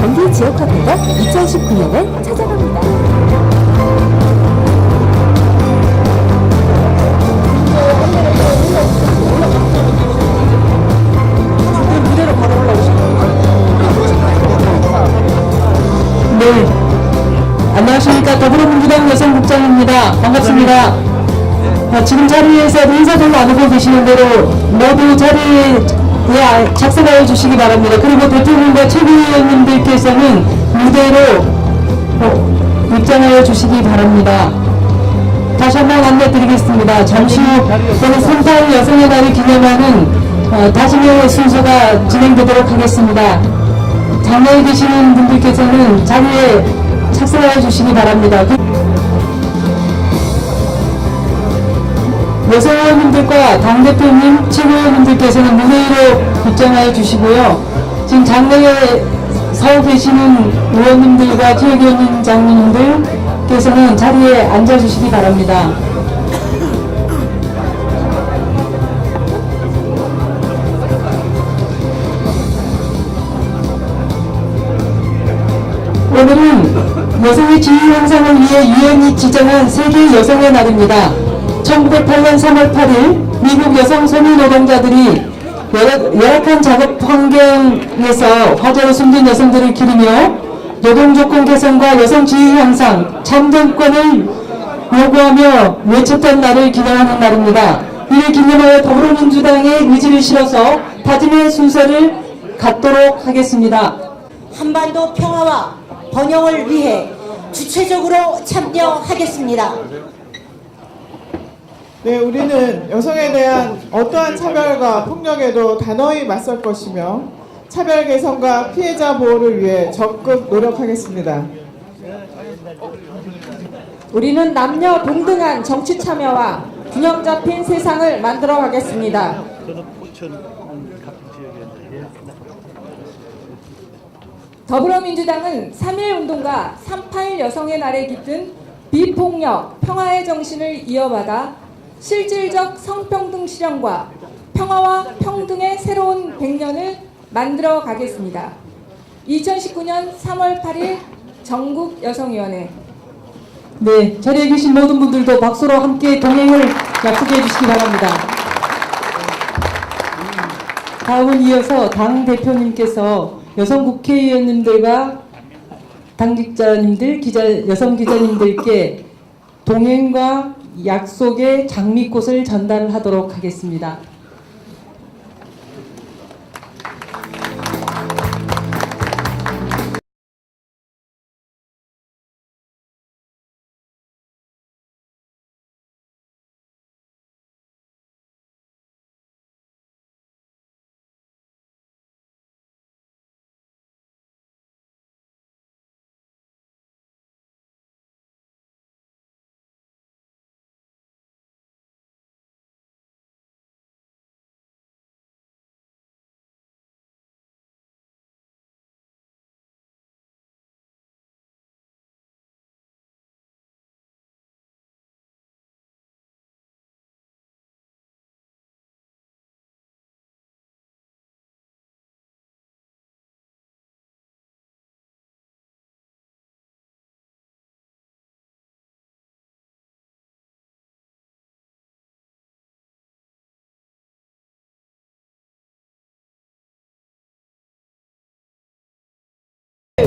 경기 지역화폐가 2019년에 찾아갑니다. 무대로 바로 올라오시면. 네. 안녕하십니까. 더불어민주당 여성국장입니다. 반갑습니다. 지금 자리에서 인사도 나누고 계시는 대로 모두 자리에 착석하여 주시기 바랍니다. 그리고 대표님과 최고위원님들께서는 무대로 입장하여 주시기 바랍니다. 다시 한번 안내 드리겠습니다. 잠시 후 저는 3.8 여성의 날을 기념하는 다짐의 순서가 진행되도록 하겠습니다. 장내에 계시는 분들께서는 자리에 착석하여 주시기 바랍니다. 여성의원님들과 당대표님, 최고위원님들께서는 무대 위로 입장하여 주시고요. 지금 장내에 서 계시는 의원님들과 최고위원장님들께서는 자리에 앉아주시기 바랍니다. 오늘은 여성의 지위 향상을 위해 유엔이 지정한 세계 여성의 날입니다. 1908년 3월 8일 미국 여성 소년 노동자들이 열악한 작업 환경에서 화재로 숨진 여성들을 기리며 노동조건 개선과 여성 지위 향상, 참정권을 요구하며 외쳤던 날을 기념하는 날입니다. 이를 기념하여 더불어민주당의 의지를 실어서 다짐의 순서를 갖도록 하겠습니다. 한반도 평화와 번영을 위해 주체적으로 참여하겠습니다. 네, 우리는 여성에 대한 어떠한 차별과 폭력에도 단호히 맞설 것이며 차별 개선과 피해자 보호를 위해 적극 노력하겠습니다. 우리는 남녀 동등한 정치 참여와 균형 잡힌 세상을 만들어 가겠습니다. 더불어민주당은 3.1운동과 3.8 여성의 날에 깃든 비폭력, 평화의 정신을 이어받아 실질적 성평등 실현과 평화와 평등의 새로운 100년을 만들어 가겠습니다. 2019년 3월 8일 전국 여성위원회. 네, 자리에 계신 모든 분들도 박수로 함께 동행을 약속해 주시기 바랍니다. 다음은 이어서 당 대표님께서 여성 국회의원님들과 당직자님들, 여성 기자님들께 동행과 약속의 장미꽃을 전달하도록 하겠습니다.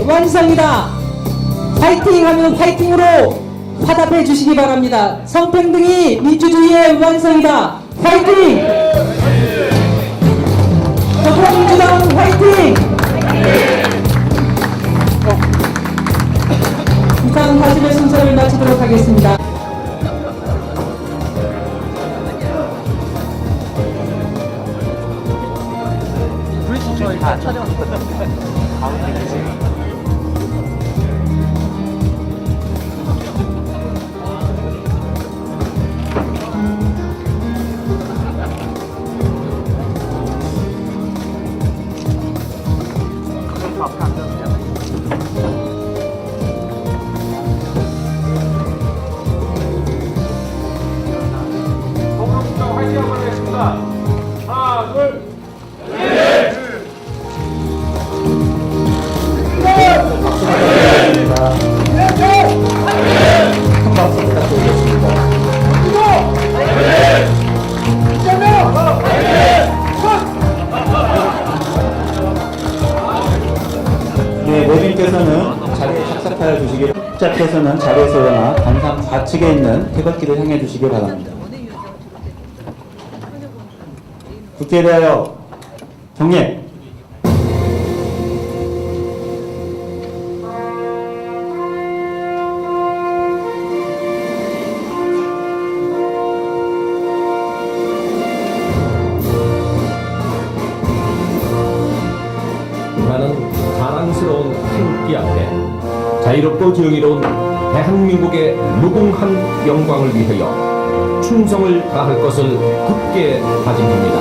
완성이다. 파이팅 하면 파이팅으로 화답해 주시기 바랍니다. 성평등이 민주주의의 완성이다. 파이팅! 더불어민주당 파이팅! 이상 다짐의 순서를 마치도록 하겠습니다. 그래서 저희 다 촬영 가운데 계세요. 네. 입장께서는 자리에서 일어나 단상 좌측에 있는 태극기를 향해 주시기 바랍니다. 국회에 대하여 경례. 나는 자랑스러운 태극기 앞에 자유롭고 정의로운 대한민국의 무궁한 영광을 위하여 충성을 다할 것을 굳게 다짐합니다.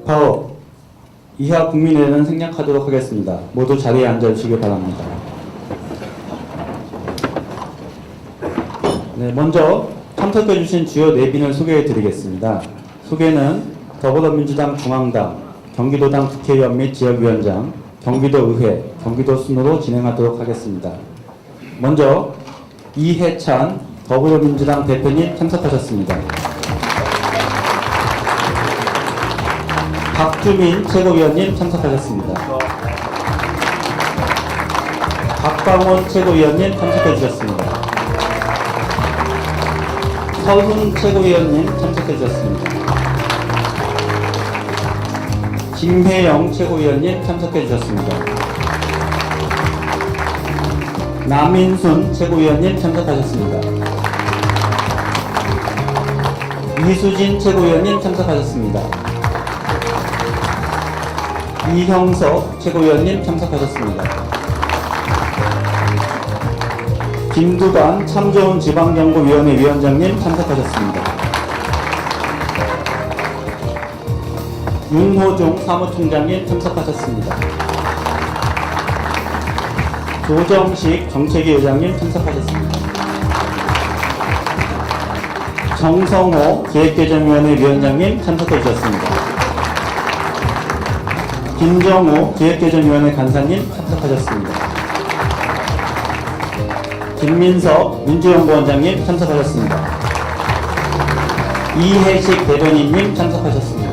파업. 이하 국민회의는 생략하도록 하겠습니다. 모두 자리에 앉아주시기 바랍니다. 네, 먼저 참석해주신 주요 내빈을 소개해드리겠습니다. 소개는 더불어민주당 중앙당, 경기도당 국회의원 및 지역위원장, 경기도의회, 경기도 순으로 진행하도록 하겠습니다. 먼저 이해찬 더불어민주당 대표님 참석하셨습니다. 박주민 최고위원님 참석하셨습니다. 박광원 최고위원님 참석해 주셨습니다. 서훈 최고위원님 참석해 주셨습니다. 김혜영 최고위원님 참석해 주셨습니다. 남인순 최고위원님 참석하셨습니다. 이수진 최고위원님 참석하셨습니다. 이형석 최고위원님 참석하셨습니다. 김두관 참 좋은 지방정부위원회 위원장님 참석하셨습니다. 윤호중 사무총장님 참석하셨습니다. 조정식 정책위 의장님 참석하셨습니다. 정성호 기획개정위원회 위원장님 참석해 주셨습니다. 김정우 기획개정위원회 간사님 참석하셨습니다. 김민석 민주연구원장님 참석하셨습니다. 이혜식 대변인님 참석하셨습니다.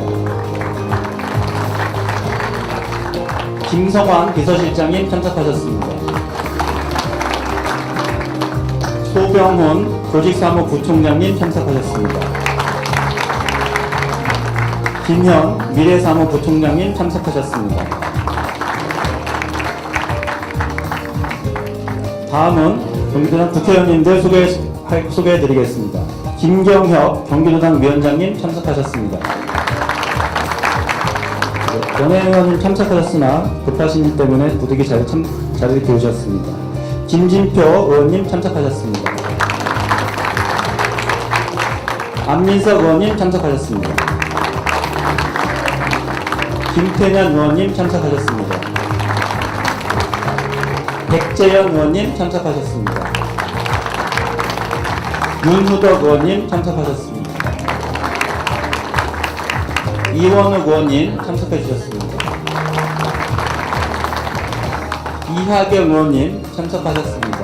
김성환 비서실장님 참석하셨습니다. 소병훈 조직사무부총장님 참석하셨습니다. 김현 미래사무부총장님 참석하셨습니다. 다음은 경기도당 국회의원님들 소개해드리겠습니다. 김경혁 경기도당 위원장님 참석하셨습니다. 원외의원님 참석하셨으나 급하신 일 때문에 부득이 자리를 비우셨습니다. 김진표 의원님 참석하셨습니다. 안민석 의원님 참석하셨습니다. 김태년 의원님 참석하셨습니다. 백재현 의원님 참석하셨습니다. 윤후덕 의원님 참석하셨습니다. 이원욱 의원님 참석해 주셨습니다. 이하경 의원님 참석하셨습니다.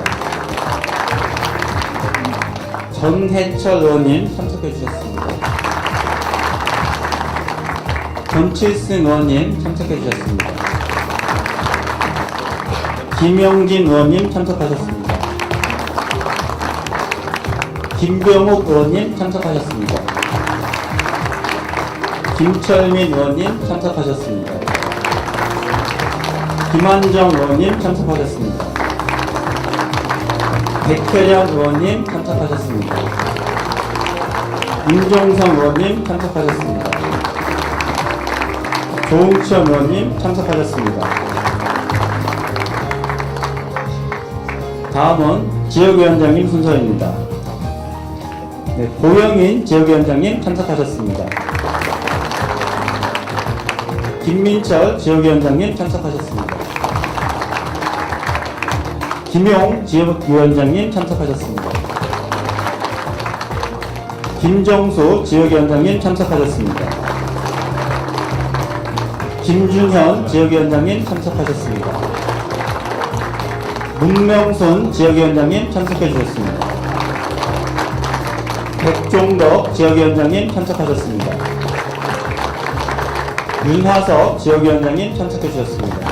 전해철 의원님 참석해 주셨습니다. 전칠승 의원님 참석해 주셨습니다. 김영진 의원님 참석하셨습니다. 김병욱 의원님 참석하셨습니다. 김철민 의원님 참석하셨습니다. 김한정 의원님 참석하셨습니다. 백혜련 의원님 참석하셨습니다. 임종성 의원님 참석하셨습니다. 조웅천 의원님 참석하셨습니다. 다음은 지역위원장님 순서입니다. 네, 고영인 지역위원장님 참석하셨습니다. 김민철 지역위원장님 참석하셨습니다. 김용 지역위원장님 참석하셨습니다. 김정수 지역위원장님 참석하셨습니다. 김준현 지역위원장님 참석하셨습니다. 문명순 지역위원장님 참석해 주셨습니다. 백종덕 지역위원장님 참석하셨습니다. 윤화석 지역위원장님 참석해 주셨습니다.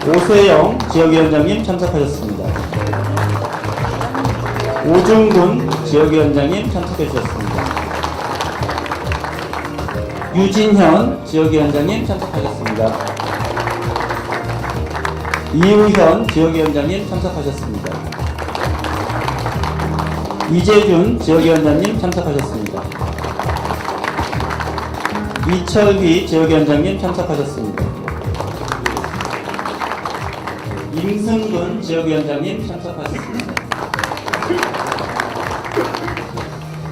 오세영 지역위원장님 참석하셨습니다. 오중근 지역위원장님 참석해 주셨습니다. 유진현 지역위원장님 참석하셨습니다. 이우현 지역위원장님 참석하셨습니다. 이재준 지역위원장님 참석하셨습니다. 이철휘 지역위원장님 참석하셨습니다. 임승근 지역위원장님 참석하셨습니다.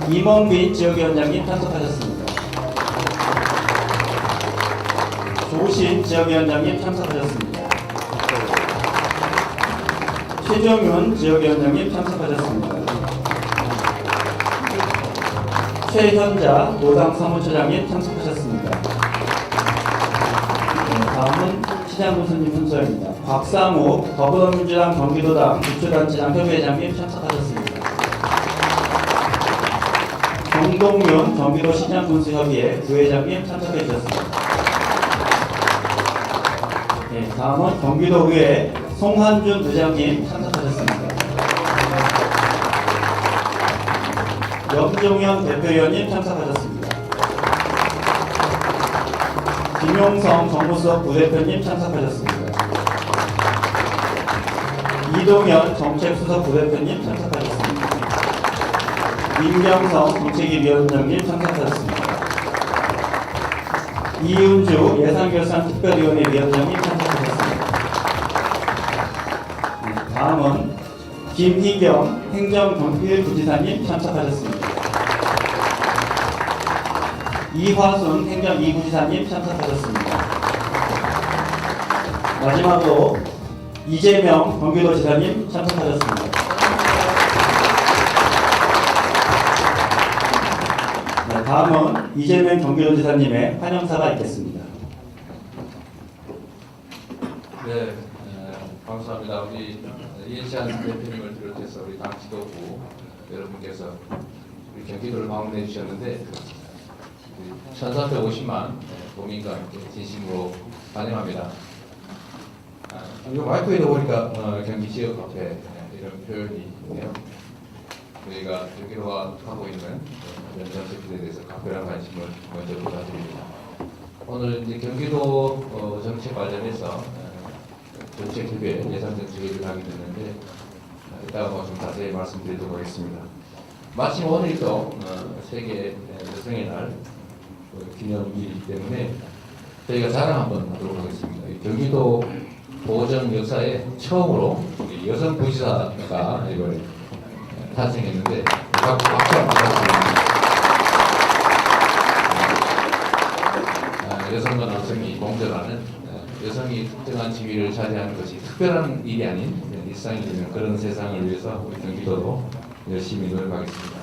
임원빈 지역위원장님 참석하셨습니다. 조신 지역위원장님 참석하셨습니다. 최정윤 지역위원장님 참석하셨습니다. 최현자 노상사무처장님 참석하셨습니다. 다음은 시장군수님 순서입니다. 곽상욱 더불어민주당 경기도당 주초단체장 협의회장님 참석하셨습니다. 정동윤 경기도 시장군수협의회 부회장님 참석해 주셨습니다. 다음은 경기도의회 송한준 부장님 참석하셨습니다. 염종현 대표위원님 참석하셨습니다. 김용성 정무수석 부대표님 참석하셨습니다. 이동현 정책수석 부대표님 참석하셨습니다. 임경성 정책위원장님 참석하셨습니다. 이은주 예산결산특별위원회 위원장님 참석하셨습니다. 다음은 김희경 행정경필부지사님 참석하셨습니다. 이화순 행정 2부지사님 참석하셨습니다. 마지막으로 이재명 경기도지사님 참석하셨습니다. 다음은 이재명 경기도지사님의 환영사가 있겠습니다. 네, 감사합니다. 우리 이해찬 대표님을 비롯해서 우리 당 지도부 여러분께서 우리 경기도를 방문해 주셨는데 1,350만 도민과 함께 진심으로 환영합니다. 이 마이크에도 보니까 경기 지역 카페 이런 표현이 있네요. 저희가 경기도가 하고 있는 이런 정책들에 대해서 각별한 관심을 먼저 부탁드립니다. 오늘 이제 경기도 정책 관련해서 정책협의 예산정책회의를 하게 됐는데 이따가 좀 자세히 말씀드리도록 하겠습니다. 마침 오늘도 세계 여성의 날 기념일이기 때문에 저희가 자랑 한번 하도록 하겠습니다. 경기도 도정 역사에 처음으로 여성 부지사가 이번에 탄생했는데 박수 한번 부탁드립니다. 여성과 남성이 공존하는 여성이 특정한 지위를 차지하는 것이 특별한 일이 아닌 일상이 되는 그런 세상을 위해서 우리 경기도도 열심히 노력하겠습니다.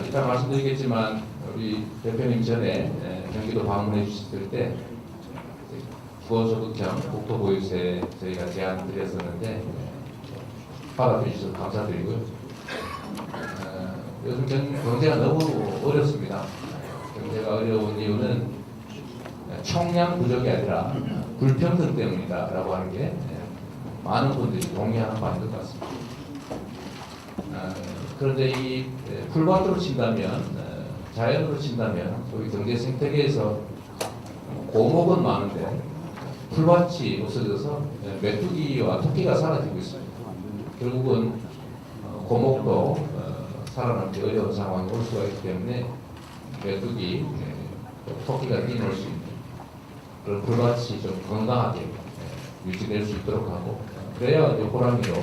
이따 말씀드리겠지만 우리 대표님 전에 경기도 방문해 주셨을 때 부어소득형 국토보유세 저희가 제안을 드렸었는데 받아주셔서 감사드리고요. 요즘 경제가 너무 어렵습니다. 경제가 어려운 이유는 총량 부족이 아니라 불평등 때문이다라고 하는 게 많은 분들이 동의하는 바인 것 같습니다. 그런데 이 풀밭으로 친다면, 자연으로 친다면 우리 경제 생태계에서 고목은 많은데 풀밭이 없어져서 메뚜기와 토끼가 사라지고 있습니다. 결국은 고목도 살아남기 어려운 상황이 올 수가 있기 때문에 메뚜기, 토끼가 뛰놀 수 있는 그런 풀밭이 좀 건강하게 유지될 수 있도록 하고 그래야 호랑이로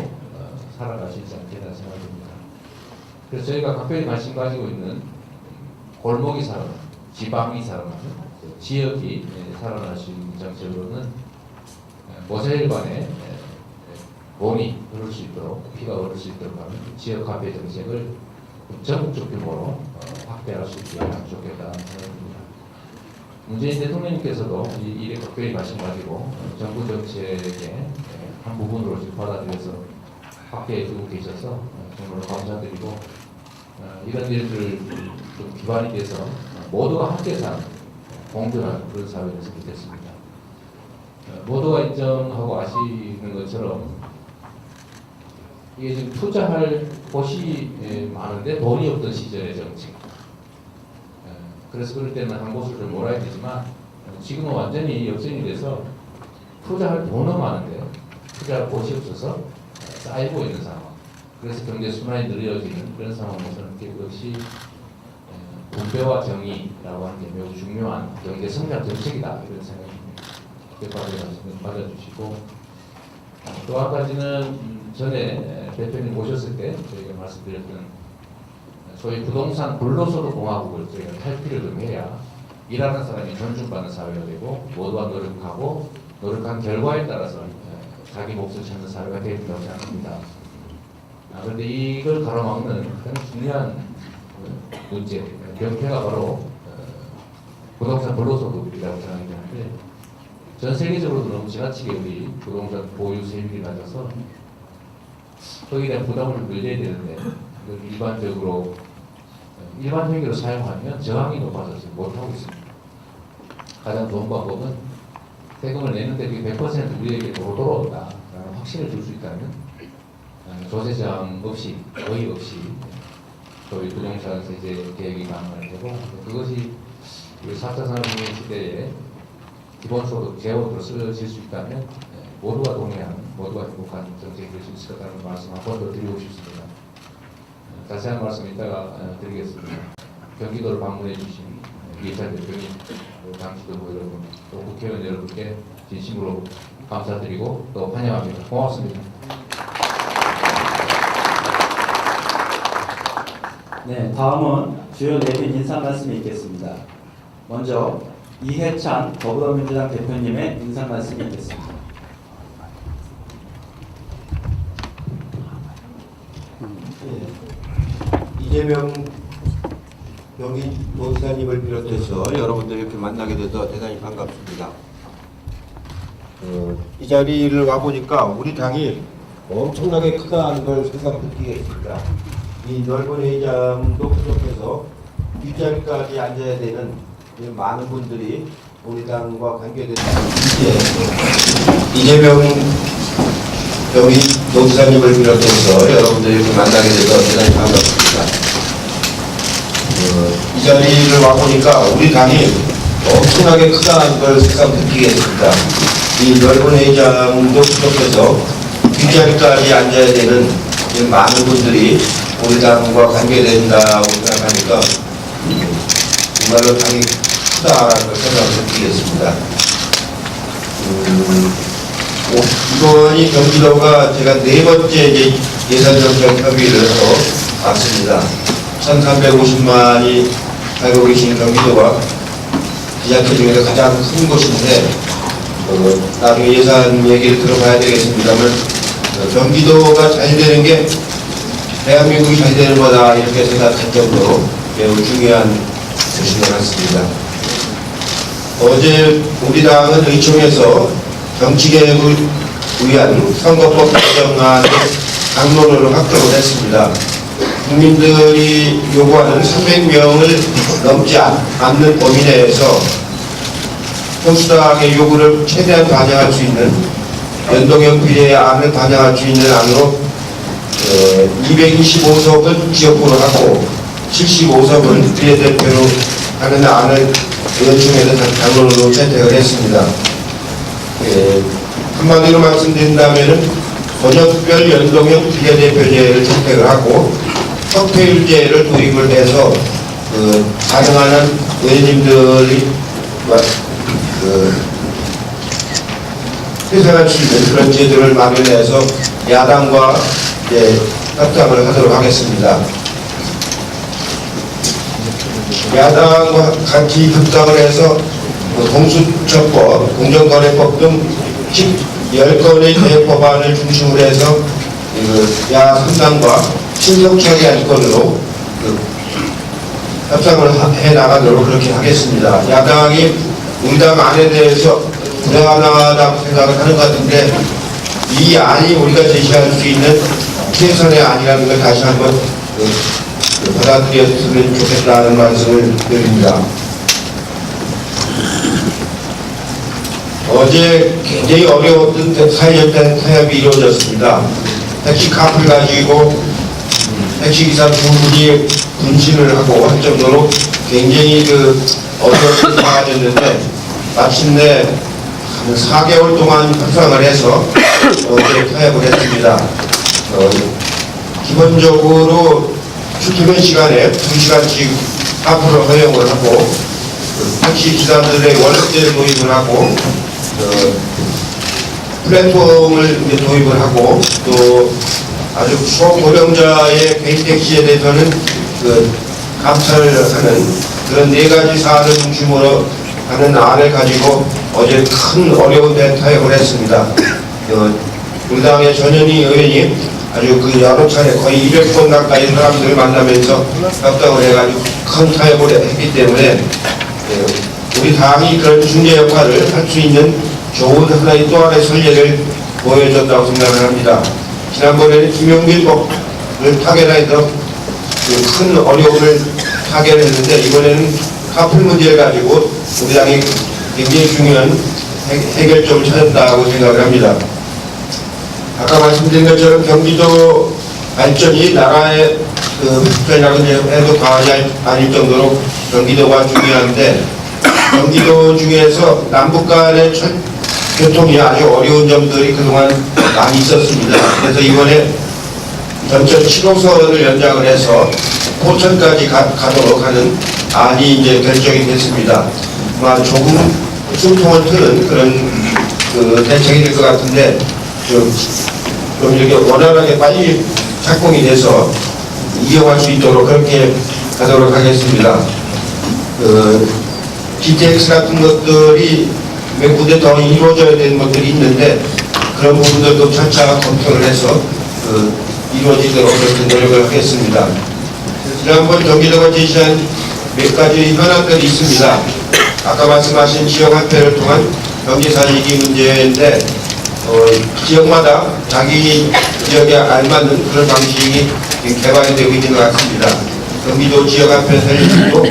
살아갈 수 있지 않겠나 생각합니다. 그래서 저희가 각별히 관심 가지고 있는 골목이 살아나는, 지방이 살아나는, 지역이 살아날 수 있는 정책으로는 모세일반에 몸이 흐를 수 있도록, 피가 흐를 수 있도록 하는 지역 화폐 정책을 전국적 규모로 확대할 수 있게 하면 좋겠다는 생각입니다. 문재인 대통령님께서도 이 일에 각별히 관심 가지고 정부 정책의 한 부분으로 지금 받아들여서 함께 해주고 계셔서 정말로 감사드리고 이런 일들을 좀 기반이 돼서 모두가 함께 사는 공존하는 그런 사회가 됐으면 좋겠습니다. 모두가 인정하고 아시는 것처럼 이게 지금 투자할 곳이 많은데 돈이 없던 시절의 정책. 그래서 그럴 때는 한 곳을 좀 몰아야 되지만 지금은 완전히 역전이 돼서 투자할 돈은 많은데 투자할 곳이 없어서 쌓이고 있는 상황. 그래서 경제 순환이 느려지는 그런 상황에서는 그것이 분배와 정의라고 하는 게 매우 중요한 경제 성장 정책이다 이런 생각입니다. 맞아주시고 또 한 가지는 전에 대표님 오셨을 때 저희가 말씀드렸던 소위 부동산 불로소득 공화국을 저희가 탈피를 좀 해야 일하는 사람이 존중받는 사회가 되고 모두가 노력하고 노력한 결과에 따라서 자기 몫을 찾는 사회가 되야 된다고 생각합니다. 그런데 이걸 가로막는 가장 중요한 문제, 병폐가 바로 부동산 불로소득이라고 생각이 되는데 전 세계적으로도 너무 지나치게 우리 부동산 보유 세율이 낮아서 거기에 대한 부담을 좀 늘려야 되는데 일반적으로 일반 회계로 사용하면 저항이 높아져서 못하고 있습니다. 가장 좋은 방법은 세금을 내는데 그게 100% 우리에게 돌아온다라는 확신을 줄 수 있다면 조세 저항 없이 거의 없이 저희 부동산 세제 계획이 가능할 테고 그것이 우리 4차 산업혁명 시대에 기본소득 재원으로 쓰여질 수 있다면 모두가 동의하는 모두가 행복한 정책이 될 수 있을 거라는 말씀 한 번 더 드리고 싶습니다. 자세한 말씀 이따가 드리겠습니다. 경기도를 방문해 주신 이해찬 대표님, 당 지도부 여러분, 또 국회의원 여러분께 진심으로 감사드리고 또 환영합니다. 고맙습니다. 네, 다음은 주요 내빈 인사 말씀이 있겠습니다. 먼저 이해찬 더불어민주당 대표님의 인사 말씀이 있겠습니다. 이재명 경기도지사님을 비롯해서 여러분들 이렇게 만나게 돼서 대단히 반갑습니다. 이 자리를 와보니까 우리 당이 엄청나게 크다는 걸 생각 느끼겠습니다. 이 넓은 회의장도 부족해서 뒷자리까지 앉아야 되는 많은 분들이 우리 당과 관계된 이재명 경기도지사님을 비롯해서 여러분들 이렇게 만나게 돼서 대단히 반갑습니다. 이 자리를 와보니까 우리 당이 엄청나게 크다는 걸 새삼 느끼겠습니다. 이 넓은 회의장도 부족해서 뒷자리까지 앉아야 되는 많은 분들이 우리 당과 관계된다고 생각하니까 정말로 당이 크다라는 걸 생각을 느끼겠습니다. 이번이 경기도가 제가 네 번째 예산정책 협의를 해서 왔습니다. 1350만이 살고 계신 경기도가 지자체 중에서 가장 큰 곳인데 나중에 예산 얘기를 들어봐야 되겠습니다만 경기도가 잘 되는 게 대한민국이 잘 되는 거다 이렇게 생각할 정도로 매우 중요한 것인 것 같습니다. 어제 우리 당은 의총에서 정치개혁을 위한 선거법 개정안을 당론으로 합격을 했습니다. 국민들이 요구하는 300명을 넘지 않는 범위 내에서 평수당의 요구를 최대한 반영할 수 있는 연동형 비례안을 반영할 수 있는 안으로 225석은 지역구로 하고 75석은 비례대표로 하는 안을 의원총회에서 당론으로 채택을 했습니다. 한마디로 말씀드린다면 번역별 연동형 비례대표제를 채택을 하고 석패율제를 도입을 해서 가능한 의원님들이 회생할 수 있는 그런 제도를 마련해서 야당과 협상을 하도록 하겠습니다. 야당과 같이 협상을 해서 공수처법, 공정거래법 등 10건의 대법안을 중심으로 해서 야 3당과 신속하게 안건으로 협상을 해 나가도록 그렇게 하겠습니다. 야당이 우리 당 안에 대해서 불안하다고 생각을 하는 것 같은데 이 안이 우리가 제시할 수 있는 최선의 아니라는 걸 다시 한번 받아들였으면 좋겠다는 말씀을 드립니다. 어제 굉장히 어려웠던 사회적 타협이 이루어졌습니다. 택시 카풀 가지고 택시기사 두 분이 분신을 하고 할 정도로 굉장히 어려운 상황이 됐는데 마침내 한 4개월 동안 협상을 해서 어제 타협을 했습니다. 기본적으로 출퇴근 시간에 2시간씩 카풀을 허용을 하고 택시 기사들의 월급제 도입을 하고 플랫폼을 도입을 하고 또 아주 소고령자의 개인 택시에 대해서는 감찰을 하는 그런 4가지 사안을 중심으로 하는 안을 가지고 어제 큰 어려운 데 타협을 했습니다. 우리 당의 전현희 의원이 아주 여러 차례 거의 200번 가까이 사람들을 만나면서 협상을 해가지고 큰 타협을 했기 때문에 우리 당이 그런 중재 역할을 할 수 있는 좋은 하나의 또 하나의 선례를 보여줬다고 생각을 합니다. 지난번에는 김용길 법을 타결해서 큰 어려움을 타결했는데 이번에는 카풀 문제를 가지고 우리 당이 굉장히 중요한 해결점을 찾았다고 생각을 합니다. 아까 말씀드린 것처럼 경기도 발전이 나라의 발전이라고 해도 과언이 아닐 정도로 경기도가 중요한데 경기도 중에서 남북 간의 교통이 아주 어려운 점들이 그동안 많이 있었습니다. 그래서 이번에 전철 7호선을 연장을 해서 포천까지 가도록 하는 안이 이제 결정이 됐습니다. 아마 조금 숨통을 트는 그런 대책이 될 것 같은데 좀 이렇게 원활하게 빨리 착공이 돼서 이용할 수 있도록 그렇게 하도록 하겠습니다. GTX 같은 것들이 몇 군데 더 이루어져야 되는 것들이 있는데 그런 부분들도 차차 검토를 해서 이루어지도록 그렇게 노력을 하겠습니다. 지난번 경기도가 제시한 몇 가지 현안들이 있습니다. 아까 말씀하신 지역화폐를 통한 경제살리기 문제인데 지역마다 자기 지역에 알맞는 그런 방식이 개발이 되고 있는 것 같습니다. 경기도 지역화폐 살리기도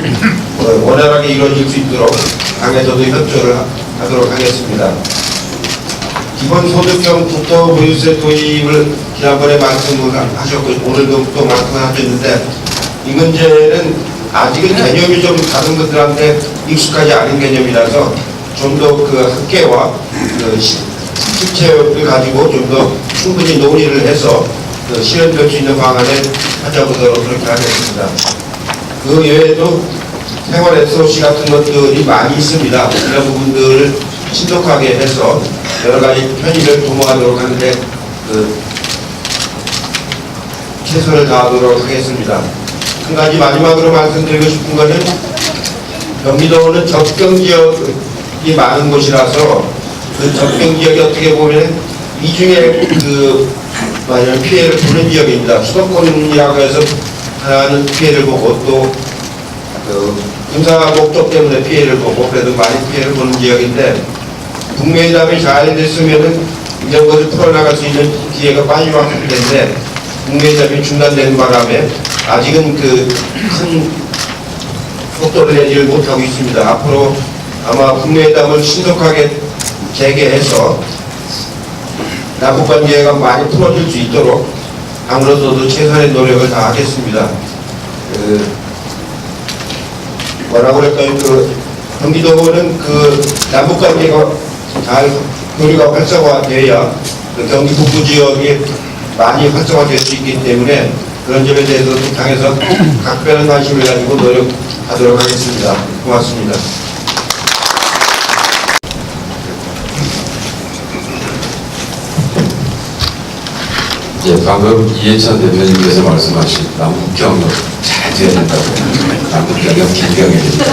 원활하게 이루어질 수 있도록 당에서도 협조를 하도록 하겠습니다. 기본소득형 국토보유세 도입을 지난번에 말씀을 하셨고 오늘도 또 말씀을 하셨는데 이 문제는 아직은 개념이 좀 다른 것들한테 익숙하지 않은 개념이라서 좀 더 학계와 실체를 가지고 좀 더 충분히 논의를 해서 실현될 수 있는 방안을 찾아보도록 그렇게 하겠습니다. 그 외에도 생활 SOC 같은 것들이 많이 있습니다. 이런 부분들을 신속하게 해서 여러 가지 편의를 도모하도록 하는데 최선을 다하도록 하겠습니다. 한 가지 마지막으로 말씀드리고 싶은 것은 경기도는 접경지역이 많은 곳이라서 그 접경지역이 어떻게 보면 이중에 피해를 보는 지역입니다. 수도권이라고 해서 하나는 피해를 보고 또 군사 목적 때문에 피해를 보고 그래도 많이 피해를 보는 지역인데 북미회담이 잘 됐으면은 이런 것을 풀어나갈 수 있는 기회가 빨리 왔을 텐데 북미회담이 중단되는 바람에 아직은 큰 속도를 내지를 못하고 있습니다. 앞으로 아마 북미회담을 신속하게 재개해서 남북관계가 많이 풀어질 수 있도록 당으로서도 최선의 노력을 다하겠습니다. 뭐라고 그럴까요? 경기도는 남북관계가 잘 교류가 활성화되어야 경기 북부 지역이 많이 활성화될 수 있기 때문에 그런 점에 대해서 당에서 각별한 관심을 가지고 노력하도록 하겠습니다. 고맙습니다. 방금 이해찬 대표님께서 말씀하신 남북경협 잘 돼야 된다고 남북경협 긴경해야 된다.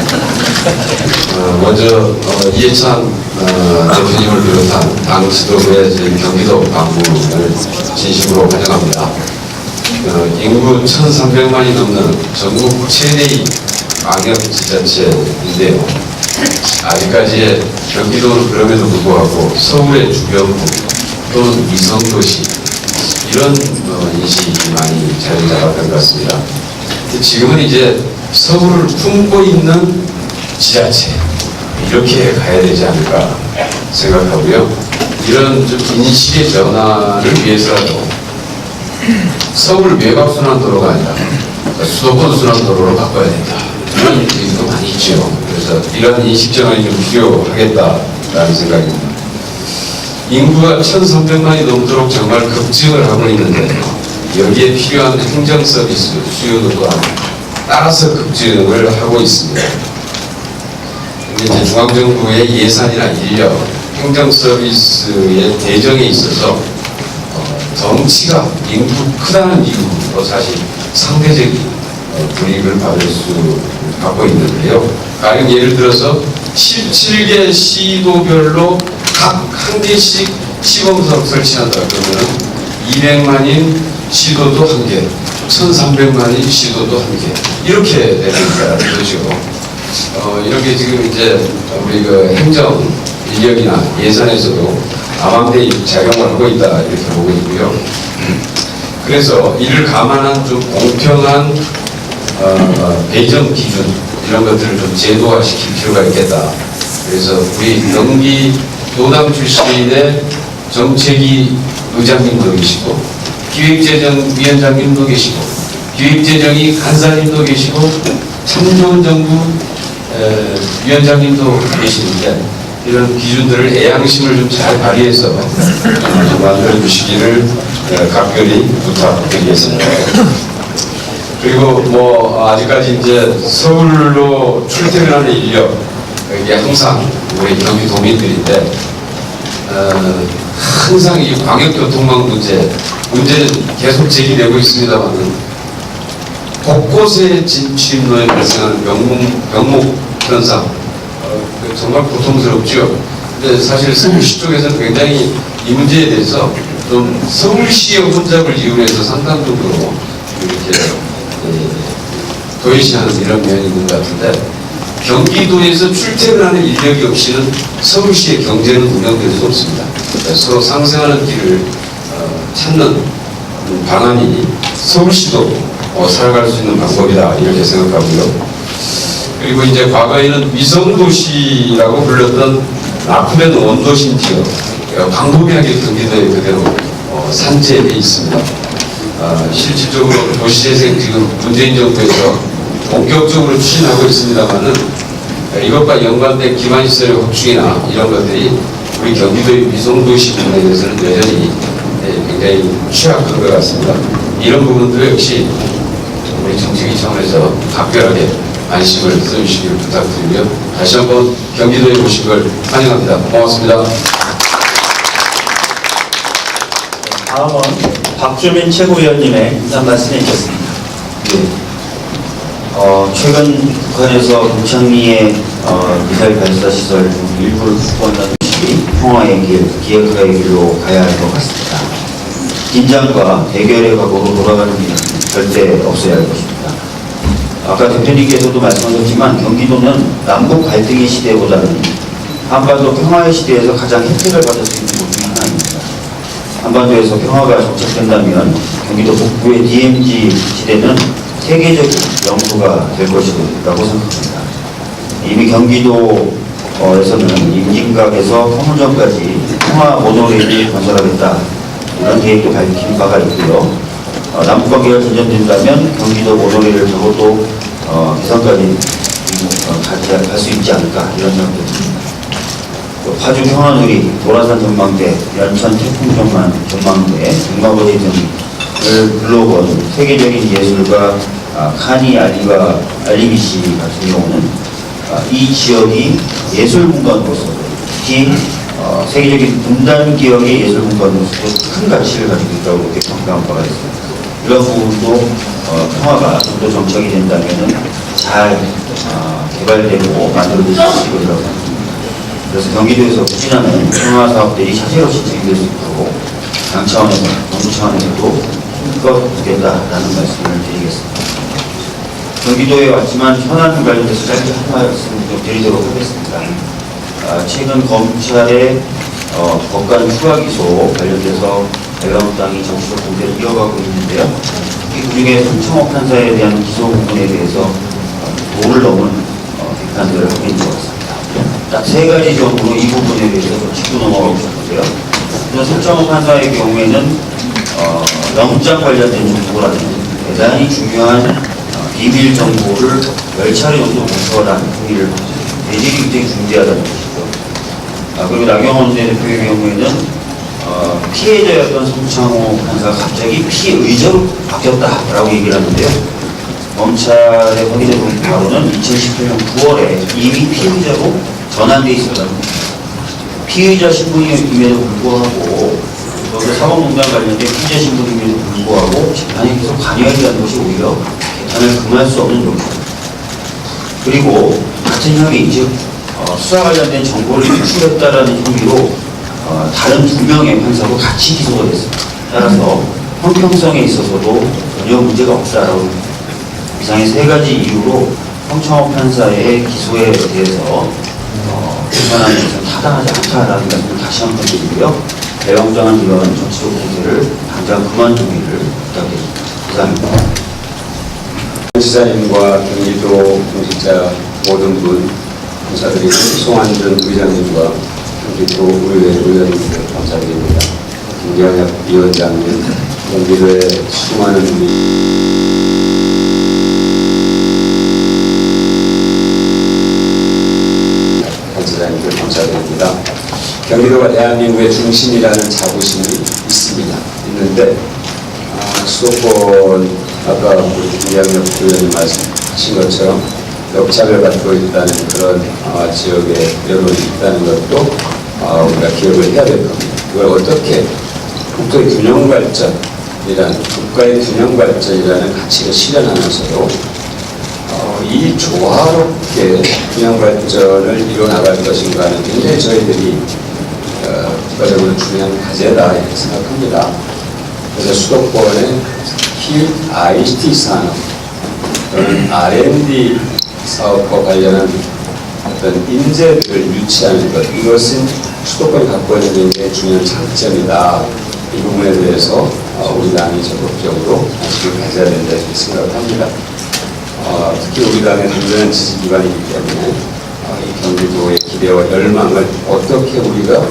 먼저 이해찬 대표님을 비롯한 당 지도부의 경기도 방문을 진심으로 환영합니다. 인구 1,300만이 넘는 전국 최대의 광역지자체인데요. 아직까지의 경기도는 그럼에도 불구하고 서울의 주변부 또는 위성도시 이런 인식이 많이 자리 잡았던 것 같습니다. 지금은 이제 서울을 품고 있는 지자체 이렇게 가야 되지 않을까 생각하고요. 이런 좀 인식의 변화를 위해서라도 서울 외곽순환도로가 아니라 수도권 순환도로로 바꿔야 된다. 이런 얘기도 많이 있죠. 그래서 이런 인식 전환이 좀 필요하겠다라는 생각입니다. 인구가 1,300만이 넘도록 정말 급증을 하고 있는데 여기에 필요한 행정 서비스 수요도 또한 따라서 급증을 하고 있습니다. 이제 중앙정부의 예산이나 인력, 행정 서비스의 대정에 있어서 덩치가 인구 크다는 이유로 사실 상대적인 불이익을 받고 있는데요. 가령 예를 들어서 17개 시도별로 각 한 개씩 시범석 설치한다 그러면 200만인 시도도 한 개, 1,300만인 시도도 한 개 이렇게 되니까 그렇죠. 이렇게 지금 이제 우리 그 행정 인력이나 예산에서도 암암대 작용을 하고 있다 이렇게 보고 있고요. 그래서 이를 감안한 좀 공평한 배정 기준 이런 것들을 좀 제도화시킬 필요가 있겠다. 그래서 우리 경기도당 출신의 정책위 의장님도 계시고 기획재정위원장님도 계시고 기획재정위 간사님도 계시고 참 좋은 정부 위원장님도 계시는데 이런 기준들을 애양심을 좀 잘 발휘해서 만들어 주시기를 각별히 부탁드리겠습니다. 그리고 뭐 아직까지 이제 서울로 출퇴근하는 인력 이게 항상 우리 경기도민들인데 항상 이 광역교통망 문제는 계속 제기되고 있습니다만 곳곳에 진출입로에 발생하는 병목 현상 정말 고통스럽죠. 근데 사실 서울시 쪽에서는 굉장히 이 문제에 대해서 좀 서울시의 혼잡을 이용해서 상당 정도로 이렇게 도외시하는 이런 면이 있는 것 같은데 경기도에서 출퇴근하는 인력이 없이는 서울시의 경제는 운영될 수 없습니다. 서로 상생하는 길을 찾는 방안이 서울시도 살아갈 수 있는 방법이다 이렇게 생각하고요. 그리고 이제 과거에는 위성도시라고 불렸던 낙후된 원도심 지역 광범위하게 경기도에 그대로 산재해 있습니다. 실질적으로 도시재생 지금 문재인 정부에서 본격적으로 추진하고 있습니다만은 이것과 연관된 기반시설의 확충이나 이런 것들이 우리 경기도의 위성도시 부분에 대해서는 여전히 굉장히 취약한 것 같습니다. 이런 부분도 역시 우리 정책위 차원에서 각별하게 관심을 써주시기를 부탁드리며 다시 한번 경기도에 오신 걸 환영합니다. 고맙습니다. 다음은 박주민 최고위원님의 인사 말씀이 있겠습니다. 최근 북한에서 동창리의 미사일 발사 시설 일부를 확보한다는 것이 평화의 길, 기획화의 길로 가야 할 것 같습니다. 긴장과 대결의 각오로 돌아가는 일은 절대 없어야 할 것입니다. 아까 대표님께서도 말씀하셨지만 경기도는 남북 갈등의 시대보다는 한반도 평화의 시대에서 가장 혜택을 받을 수 있는 곳 중 하나입니다. 한반도에서 평화가 정착된다면 경기도 북부의 DMZ 지대는 세계적인 영토가 될 것이라고 생각합니다. 이미 경기도에서는 임진각에서 판문점까지 평화 모노레일을 건설하겠다 이런 계획도 밝힌 바가 있고요. 남북관계가 진전된다면 경기도 모노레일을 타고 또 부산까지 갈 수 있지 않을까 이런 생각도 듭니다. 파주 평화누리, 도라산 전망대, 연천 태풍 전망대, 등마고지 등을 불러본 세계적인 예술가 카니 알리비시 같은 경우는 이 지역이 예술문관으로서 특히 세계적인 분단 기업의 예술문관으로서 큰 가치를 가지고 있다고 이렇게 평가한 바가 있습니다. 이런 부분도 평화가 좀 더 정착이 된다면 잘 개발되고 만들어질 수 있을 거라고 생각합니다. 그래서 경기도에서 추진하는 평화 사업들이 차제로 진행이 될 수 있도록 당 차원에서, 정부 차원에서도 힘껏 보겠다라는 말씀을 드리겠습니다. 경기도에 왔지만 현안 관련돼서 짧게 한 말씀 좀 드리도록 하겠습니다. 최근 검찰의 법관 추가 기소 관련돼서 자유한국당이 정치적 공세를 이어가고 있는데요. 특히 그중에 송창호 판사에 대한 기소 부분에 대해서 도를 넘은 비판들을 하고 있는 것 같습니다. 딱 세 가지 정도로 이 부분에 대해서 짚고 넘어가고 싶은데요. 우선 송창호 판사의 경우에는 영장 관련된 정보라든지 대단히 중요한 비밀 정보를 10차례 정도 공표하는 행위를 대질이 굉장히 중대하다는 것이죠. 그리고 나경원 대표의 경우에는 피해자였던 송창호 판사가 갑자기 피의자로 바뀌었다라고 얘기를 하는데요. 검찰에 확인해본 바로는 2018년 9월에 이미 피의자로 전환돼 있었다는 겁니다. 피의자 신분임에도 불구하고 여기 사법농단 관련된 피의자 신분임에도 불구하고 재판에 계속 관여하려는 것이 오히려 개탄을 금할 수 없는 요소입니다. 그리고 같은 혐의, 즉 수사 관련된 정보를 유출했다라는 혐의로 다른 2명의 판사로 같이 기소가 됐습니다. 따라서 형평성에 있어서도 전혀 문제가 없다라고 이상의 3가지 이유로 송창호 판사의 기소에 대해서 비판하는 것은 타당하지 않다라는 말씀을 다시 한번 드리고요. 대영장한 이런 정치적 공세를 당장 그만두기를 부탁드립니다. 감사합니다. 지사님과 경기도 공직자 모든 분 감사드리고 송환준 의장님과 경기도 의회 의원님들 감사드립니다. 김경엽 위원장님, 경기도의 수많은 지사님들 감사드립니다. 경기도가 대한민국의 중심이라는 자부심이 있는데 수도권 아까 우리 김경엽 의원님 말씀하신 것처럼 역작을 받고 있다는 그런 지역의 여론이 있다는 것도 우리가 기억을 해야 될 겁니다. 그걸 어떻게 국토의 균형 발전이라는 국가의 균형 발전이라는 가치를 실현하면서도 이 조화롭게 균형 발전을 이뤄 나갈 것인가는 굉장히 저희들이 국가적으로 중요한 과제다 이렇게 생각합니다. 그래서 수도권의 특히 ICT 산업 또는 R&D 사업과 관련한 어떤 인재들을 유치하는 것, 이것은 수도권이 갖고 있는 굉장히 중요한 장점이다. 이 부분에 대해서 우리 당이 적극적으로 관심을 가져야 된다 이렇게 생각을 합니다. 특히 우리 당의 단단한 지지 기반이기 때문에 이 경기도의 기대와 열망을 어떻게 우리가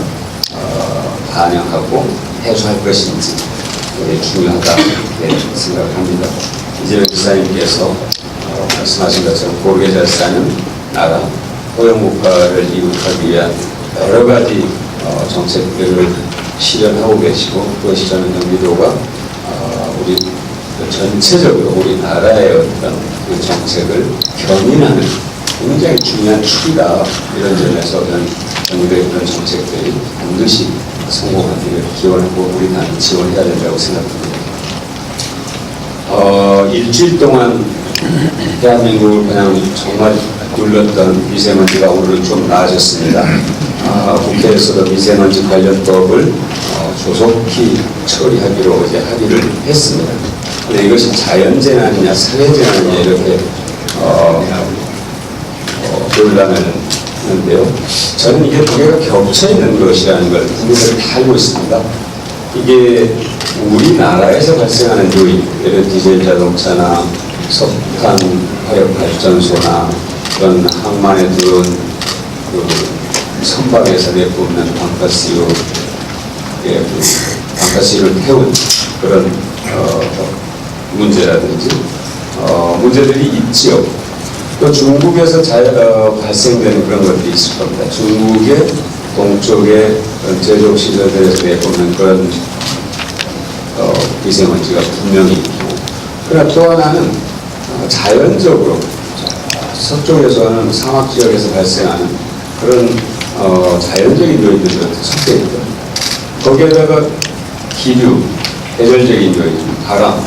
반영하고 해소할 것인지 중요하다 이렇게 생각을 합니다. 이재명 지사님께서 말씀하신 것처럼 고르게 잘 사는 나라, 고용국가를 이룩하기 위한 여러 가지 정책들을 실현하고 계시고, 그것이 저는 경기도가 우리 전체적으로 우리나라의 어떤 그 정책을 견인하는 굉장히 중요한 축이다. 이런 점에서 저는 경기도의 그런 정책들이 반드시 성공하기를 기원하고 우리 당이 지원해야 된다고 생각합니다. 일주일 동안 대한민국을 그냥 정말 눌렀던 미세먼지가 오늘은 좀 나아졌습니다. 국회에서도 미세먼지 관련법을 조속히 처리하기로 어제 합의를 했습니다. 근데 이것이 자연재난이냐 사회재난이냐 이렇게 논란을 하는데요. 저는 이게 두 개가 겹쳐 있는 것이라는 걸 국민들이 다 알고 있습니다. 이게 우리나라에서 발생하는 요인, 예를 들어 디젤 자동차나 석탄 화력 발전소나 그런 항만에 들어온 그 선박에서 내뿜는 방사수를 태운 그런 문제라든지 문제들이 있지요. 또 중국에서 발생되는 그런 것들이 있을 겁니다. 중국의 동쪽의 제조업 시설들에서 내뿜는 그런 미세먼지가 분명히 있고, 그러나 또 하나는 자연적으로 서쪽에서는 사막 지역에서 발생하는 그런 자연적인 요인들이 섞여 있거든요. 거기에다가 기류, 계절적인 요인, 바람,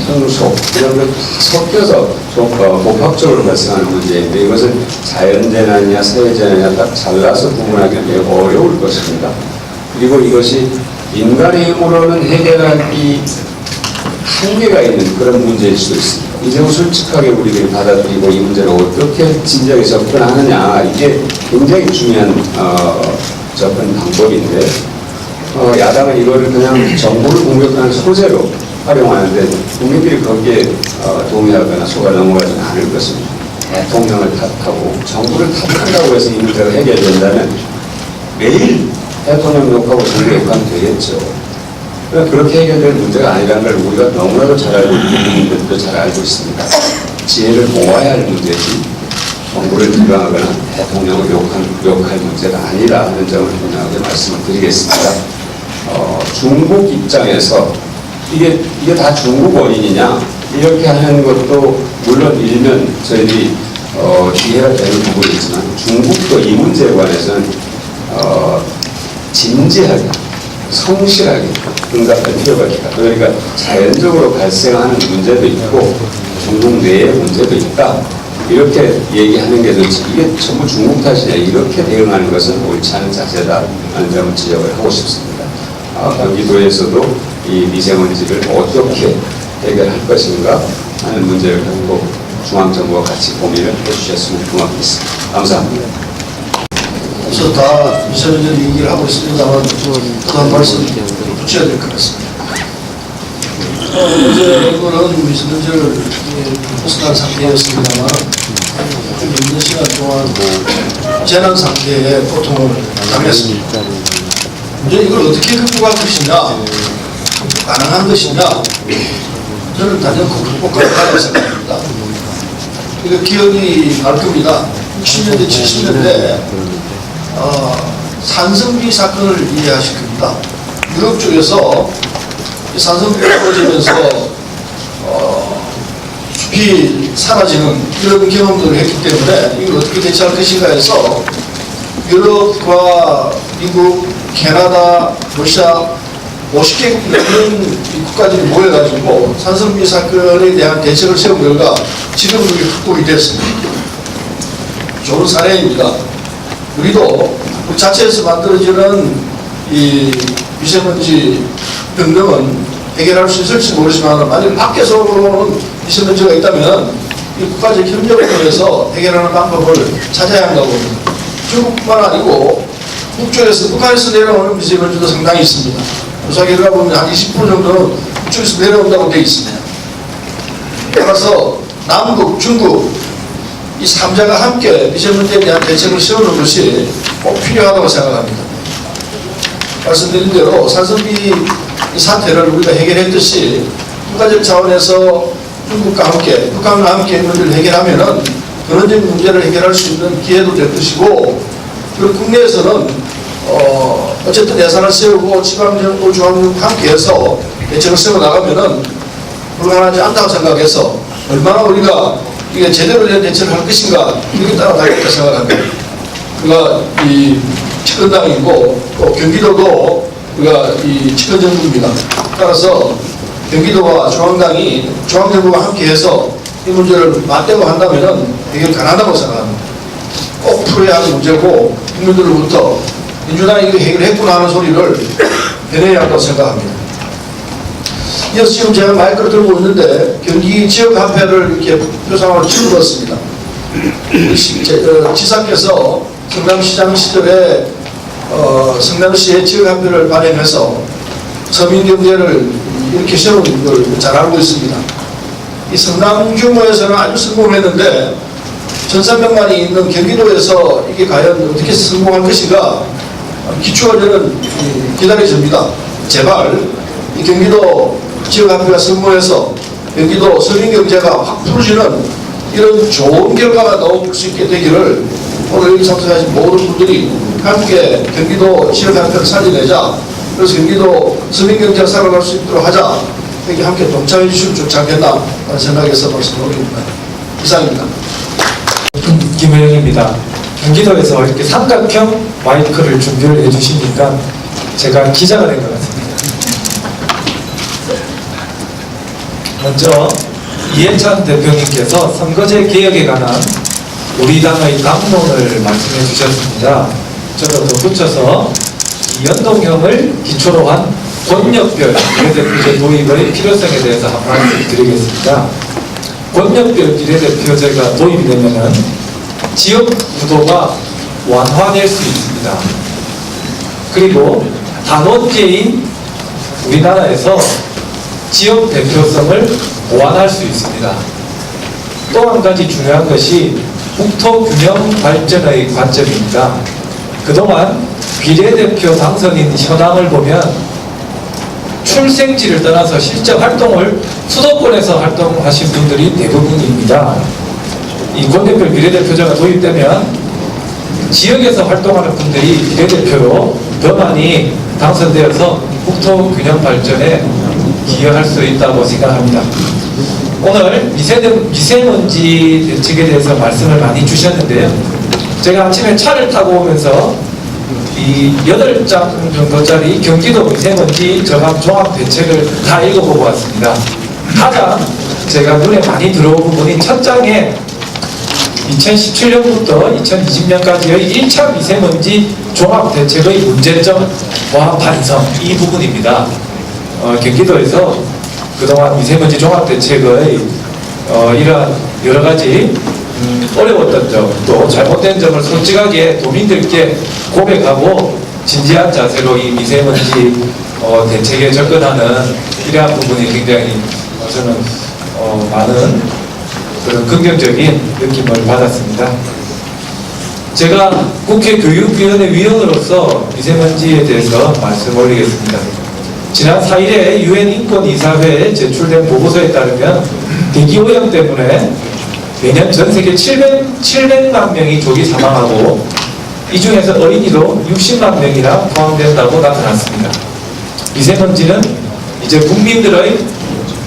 홍수 이런 걸 다 섞여서 좀 복합적으로 발생하는 문제인데, 이것은 자연재난이냐 사회재난이냐 딱 잘라서 구분하기는 매우 어려울 것입니다. 그리고 이것이 인간의 힘으로는 해결하기 한계가 있는 그런 문제일 수도 있습니다. 이제 솔직하게 우리들이 받아들이고 이 문제를 어떻게 진작에 접근하느냐, 이게 굉장히 중요한 접근 방법인데, 야당은 이거를 그냥 정부를 공격하는 소재로 활용하는데 국민들이 거기에 동의하거나 속아 넘어가지는 않을 것입니다. 대통령을 탓하고 정부를 탓한다고 해서 이 문제가 해결된다면 매일 대통령 욕하고 정부 욕하면 되겠죠. 그러니까 그렇게 해결될 문제가 아니라는 걸 우리가 너무나도 잘 알고 국민들도 잘 알고 있습니다. 지혜를 모아야 할 문제지 정부를 비방하거나 대통령을 욕할 문제가 아니라 하는 점을 분명하게 말씀을 드리겠습니다. 중국 입장에서 이게 다 중국 원인이냐 이렇게 하는 것도 물론 일면 저희들이 이해가 되는 부분이 있지만 중국도 이 문제에 관해서는 진지하게 성실하게 응답할 필요가 있다. 그러니까 자연적으로 발생하는 문제도 있고 중국 내의 문제도 있다. 이렇게 얘기하는 게 좋지. 이게 전부 중국 탓이냐 이렇게 대응하는 것은 옳지 않은 자세다 하는 점을 지적을 하고 싶습니다. 경기도에서도 이 미세먼지를 어떻게 해결할 것인가 하는 문제를 갖고 중앙정부와 같이 고민을 해주셨으면 고맙겠습니다. 감사합니다. 그래서 다 미세먼지 얘기를 하고 있습니다만 그한 말씀 붙여야 될 것 같습니다. 어제 오늘은 미세먼지를 벗어난 상태였습니다만 좀 힘든 시간 동안 재난 상태에 고통을 당했습니다. 이제 이걸 어떻게 극복할 것이냐, 가능한 것이냐, 저는 단연 극복할 가능하다고 생각합니다. 이거 기억이 날 겁니다. 60년대, 70년대 산성비 사건을 이해하실 겁니다. 유럽 쪽에서 산성비가 떨어지면서 숲이 사라지는 이런 경험들을 했기 때문에 이걸 어떻게 대처할 것인가 해서 유럽과 미국, 캐나다, 러시아 50개국 넘는 국가들이 모여가지고 산성비 사건에 대한 대책을 세운 결과 지금 그게 극복이 됐습니다. 좋은 사례입니다. 우리도 우리 자체에서 만들어지는 이 미세먼지 등등은 해결할 수 있을지 모르지만 만약 밖에서 오는 미세먼지가 있다면 이 국가적 협력을 통해서 해결하는 방법을 찾아야 한다고 봅니다. 중국뿐만 아니고 북한에서 내려오는 미세먼지도 상당히 있습니다. 조사 결과 보면 한 20% 정도는 북쪽에서 내려온다고 되어 있습니다. 따라서 남북, 중국 이 3자가 함께 미세먼지에 대한 대책을 세우는 것이 꼭 필요하다고 생각합니다. 말씀드린 대로 산성비 사태를 우리가 해결했듯이 국가적 차원에서 중국과 함께, 북한과 함께 문제를 해결하면은 근원적인 문제를 해결할 수 있는 기회도 될 것이고, 그리고 국내에서는 어쨌든 예산을 세우고 지방정부, 중앙정부 함께해서 대책을 세워나가면은 불가능하지 않다고 생각해서 얼마나 우리가 이게 제대로 된 대책을 할 것인가 이렇게 따라가겠다 생각합니다. 그가 이 집권당이고 또 경기도도 그가 이 집권정부입니다. 따라서 경기도와 중앙당이 중앙정부와 함께해서 이 문제를 맞대고 한다면은 되게 가능하다고 생각합니다. 꼭 풀어야 하는 문제고 국민들로부터 민주당이 이거 해결했구나 하는 소리를 내내야 한다고 생각합니다. 이어서 지금 제가 마이크를 들고 있는데 경기 지역화폐를 이렇게 표상으로 찍어봤습니다. 지사께서 성남시장 시절에 성남시의 지역화폐를 발행해서 서민경제를 이렇게 세운 걸 잘 알고 있습니다. 이 성남 규모에서는 아주 성공했는데 1,300만이 있는 경기도에서 이게 과연 어떻게 성공할 것인가 기초가 저는 기다려집니다. 제발 이 경기도 지역화폐가 성공해서 경기도 서민경제가 확 풀어지는 이런 좋은 결과가 나올 수 있게 되기를 오늘 여기 참석하신 모든 분들이 함께 경기도 지역화폐를 살려내자. 그래서 경기도 서민경제가 살아갈 수 있도록 하자. 여기 함께 동참해 주시면 좋지 않겠나 하는 생각에서 말씀드립니다. 이상입니다. 김혜영입니다. 경기도에서 이렇게 삼각형 마이크를 준비를 해주시니까 제가 기자가 된 것 같습니다. 먼저 이해찬 대표님께서 선거제 개혁에 관한 우리 당의 당론을 말씀해 주셨습니다. 저도 덧붙여서 연동형을 기초로 한 권역별 비례대표제 도입의 필요성에 대해서 한 말씀 드리겠습니다. 권역별 비례대표제가 도입이 되면은 지역 구도가 완화될 수 있습니다. 그리고 단원제인 우리나라에서 지역 대표성을 보완할 수 있습니다. 또 한 가지 중요한 것이 국토 균형 발전의 관점입니다. 그동안 비례대표 당선인 현황을 보면 출생지를 떠나서 실제 활동을 수도권에서 활동하신 분들이 대부분입니다. 이 권대표 비례대표제가 도입되면 지역에서 활동하는 분들이 비례대표로 더 많이 당선되어서 국토 균형 발전에 기여할 수 있다고 생각합니다. 오늘 미세먼지 대책에 대해서 말씀을 많이 주셨는데요. 제가 아침에 차를 타고 오면서 이 8장 정도짜리 경기도 미세먼지 저감 종합 대책을 다 읽어보고 왔습니다. 가장 제가 눈에 많이 들어온 부분이 첫 장에 2017년부터 2020년까지의 1차 미세먼지 종합 대책의 문제점과 반성, 이 부분입니다. 경기도에서 그동안 미세먼지 종합 대책의 이러한 여러 가지 어려웠던 점, 또 잘못된 점을 솔직하게 도민들께 고백하고 진지한 자세로 이 미세먼지 대책에 접근하는 이러한 부분이 굉장히 저는 많은 그런 긍정적인 느낌을 받았습니다. 제가 국회 교육위원회 위원으로서 미세먼지에 대해서 말씀 올리겠습니다. 지난 4일에 UN 인권이사회에 제출된 보고서에 따르면 대기오염 때문에 매년 전 세계 700만 명이 조기 사망하고 이 중에서 어린이도 60만 명이나 포함된다고 나타났습니다. 미세먼지는 이제 국민들의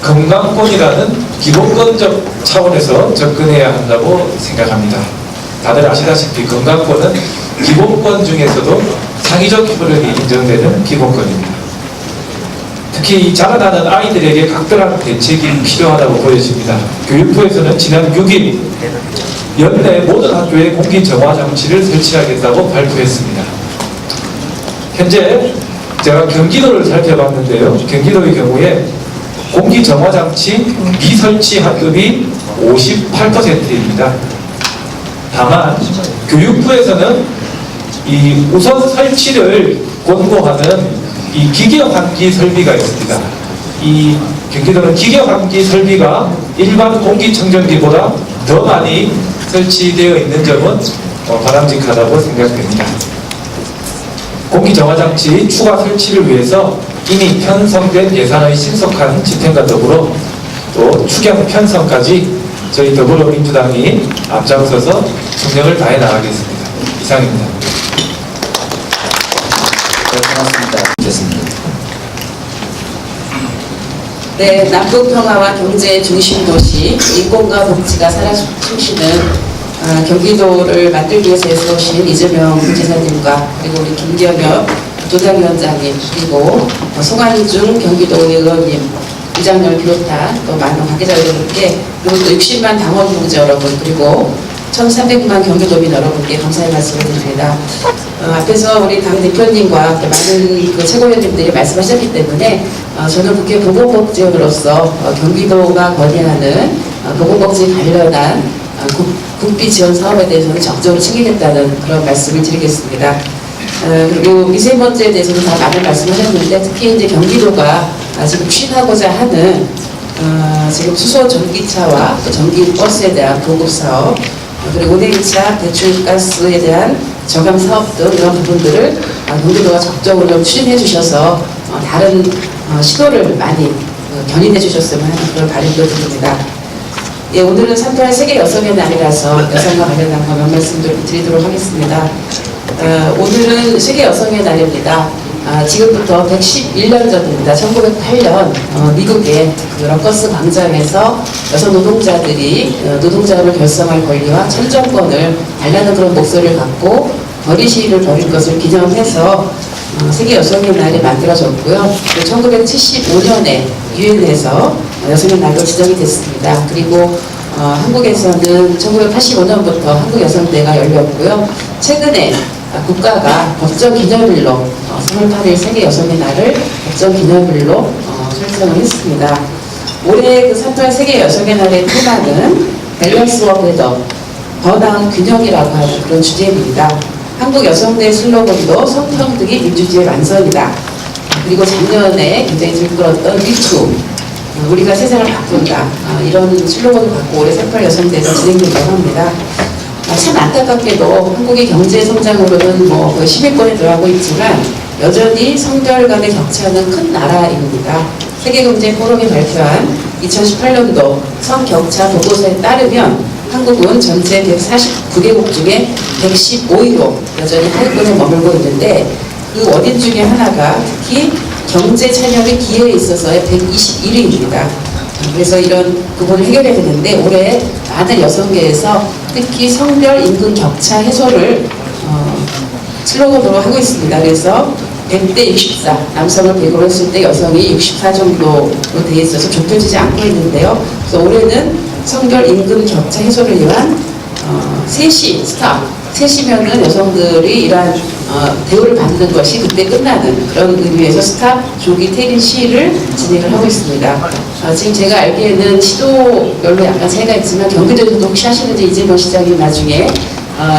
건강권이라는 기본권적 차원에서 접근해야 한다고 생각합니다. 다들 아시다시피 건강권은 기본권 중에서도 상위적 효력이 인정되는 기본권입니다. 특히 이 자라나는 아이들에게 각별한 대책이 필요하다고 보여집니다. 교육부에서는 지난 6일 연내 모든 학교에 공기 정화 장치를 설치하겠다고 발표했습니다. 현재 제가 경기도를 살펴봤는데요. 경기도의 경우에 공기 정화 장치 미설치 학급이 58%입니다. 다만 교육부에서는 이 우선 설치를 권고하는 이 기계 환기 설비가 있습니다. 이 경기도는 기계 환기 설비가 일반 공기청정기보다 더 많이 설치되어 있는 점은 바람직하다고 생각됩니다. 공기정화장치 추가 설치를 위해서 이미 편성된 예산의 신속한 집행과 더불어 또 추경 편성까지 저희 더불어민주당이 앞장서서 총력을 다해 나가겠습니다. 이상입니다. 네, 남북평화와 경제 중심 도시, 인권과 복지가 살아 숨쉬는 경기도를 만들기 위해서 애써오신 이재명 지사님과 그리고 우리 김경엽 조당위원장님 그리고 송한중 경기도 의원님 부장님을 비롯한 또 많은 관계자 여러분께 그리고 또 60만 당원 동지 여러분 그리고 1,300만 경기도민 여러분께 감사의 말씀을 드립니다. 앞에서 우리 당 대표님과 많은 그 최고위원님들이 말씀하셨기 때문에 저는 국회 보건복지원으로서 경기도가 건의하는 보건복지 관련한 국비 지원 사업에 대해서는 적극적으로 챙기겠다는 그런 말씀을 드리겠습니다. 그리고 미세먼지에 대해서는 다 많은 말씀하셨는데 특히 이제 경기도가 지금 추진하고자 하는 지금 수소 전기차와 또 전기 버스에 대한 보급 사업 그리고 5대1차 배출가스에 대한 저감 사업 등 이런 부분들을 경기도가 적극적으로 좀 추진해 주셔서 다른 시도를 많이 견인해 주셨으면 하는 그런 바람도 드립니다. 예, 오늘은 3.8 세계 여성의 날이라서 여성과 관련한 몇 말씀들 드리도록 하겠습니다. 오늘은 세계 여성의 날입니다. 지금부터 111년 전입니다. 1908년 미국의 그 러커스 광장에서 여성 노동자들이 노동자를 결성할 권리와 참정권을 달라는 그런 목소리를 갖고 거리 시위를 벌인 것을 기념해서 세계 여성의 날이 만들어졌고요. 1975년에 유엔에서 여성의 날로 지정이 됐습니다. 그리고 한국에서는 1985년부터 한국여성대가 열렸고요. 최근에 국가가 법정 기념일로 3월 8일 세계 여성의 날을 법정 기념일로 설정을 했습니다. 올해 그 3.8 세계 여성의 날의 테마는 밸런스 오브 웨더, 번화한 균형이라고 하는 그런 주제입니다. 한국 여성대 슬로건도 성평등이 민주주의의 완성이다. 그리고 작년에 굉장히 들끓었던 미투, 우리가 세상을 바꾼다, 이런 슬로건을 갖고 올해 3.8 여성대회가 진행된다고 합니다. 참 안타깝게도 한국의 경제 성장으로는 뭐 10위권에 들어가고 있지만 여전히 성별 간의 격차는 큰 나라입니다. 세계경제포럼이 발표한 2018년도 성격차 보고서에 따르면 한국은 전체 149개국 중에 115위로 여전히 하위권에 머물고 있는데 그 원인 중에 하나가 특히 경제 참여의 기회에 있어서의 121위입니다. 그래서 이런 부분을 해결해야 되는데 올해 많은 여성계에서 특히 성별 임금 격차 해소를 슬로건으로 하고 있습니다. 그래서 100대 64, 남성을 100으로 했을 때 여성이 64 정도로 돼 있어서 좁혀지지 않고 있는데요. 그래서 올해는 성별 임금 격차 해소를 위한 3시 스탑, 3시면은 여성들이 이러한 대우를 받는 것이 그때 끝나는 그런 의미에서 스탑 조기 퇴근 시위를 진행을 하고 있습니다. 지금 제가 알기에는 시도별로 약간 차이가 있지만 경기도에서도 혹시 하시는지 이재명 시장님 나중에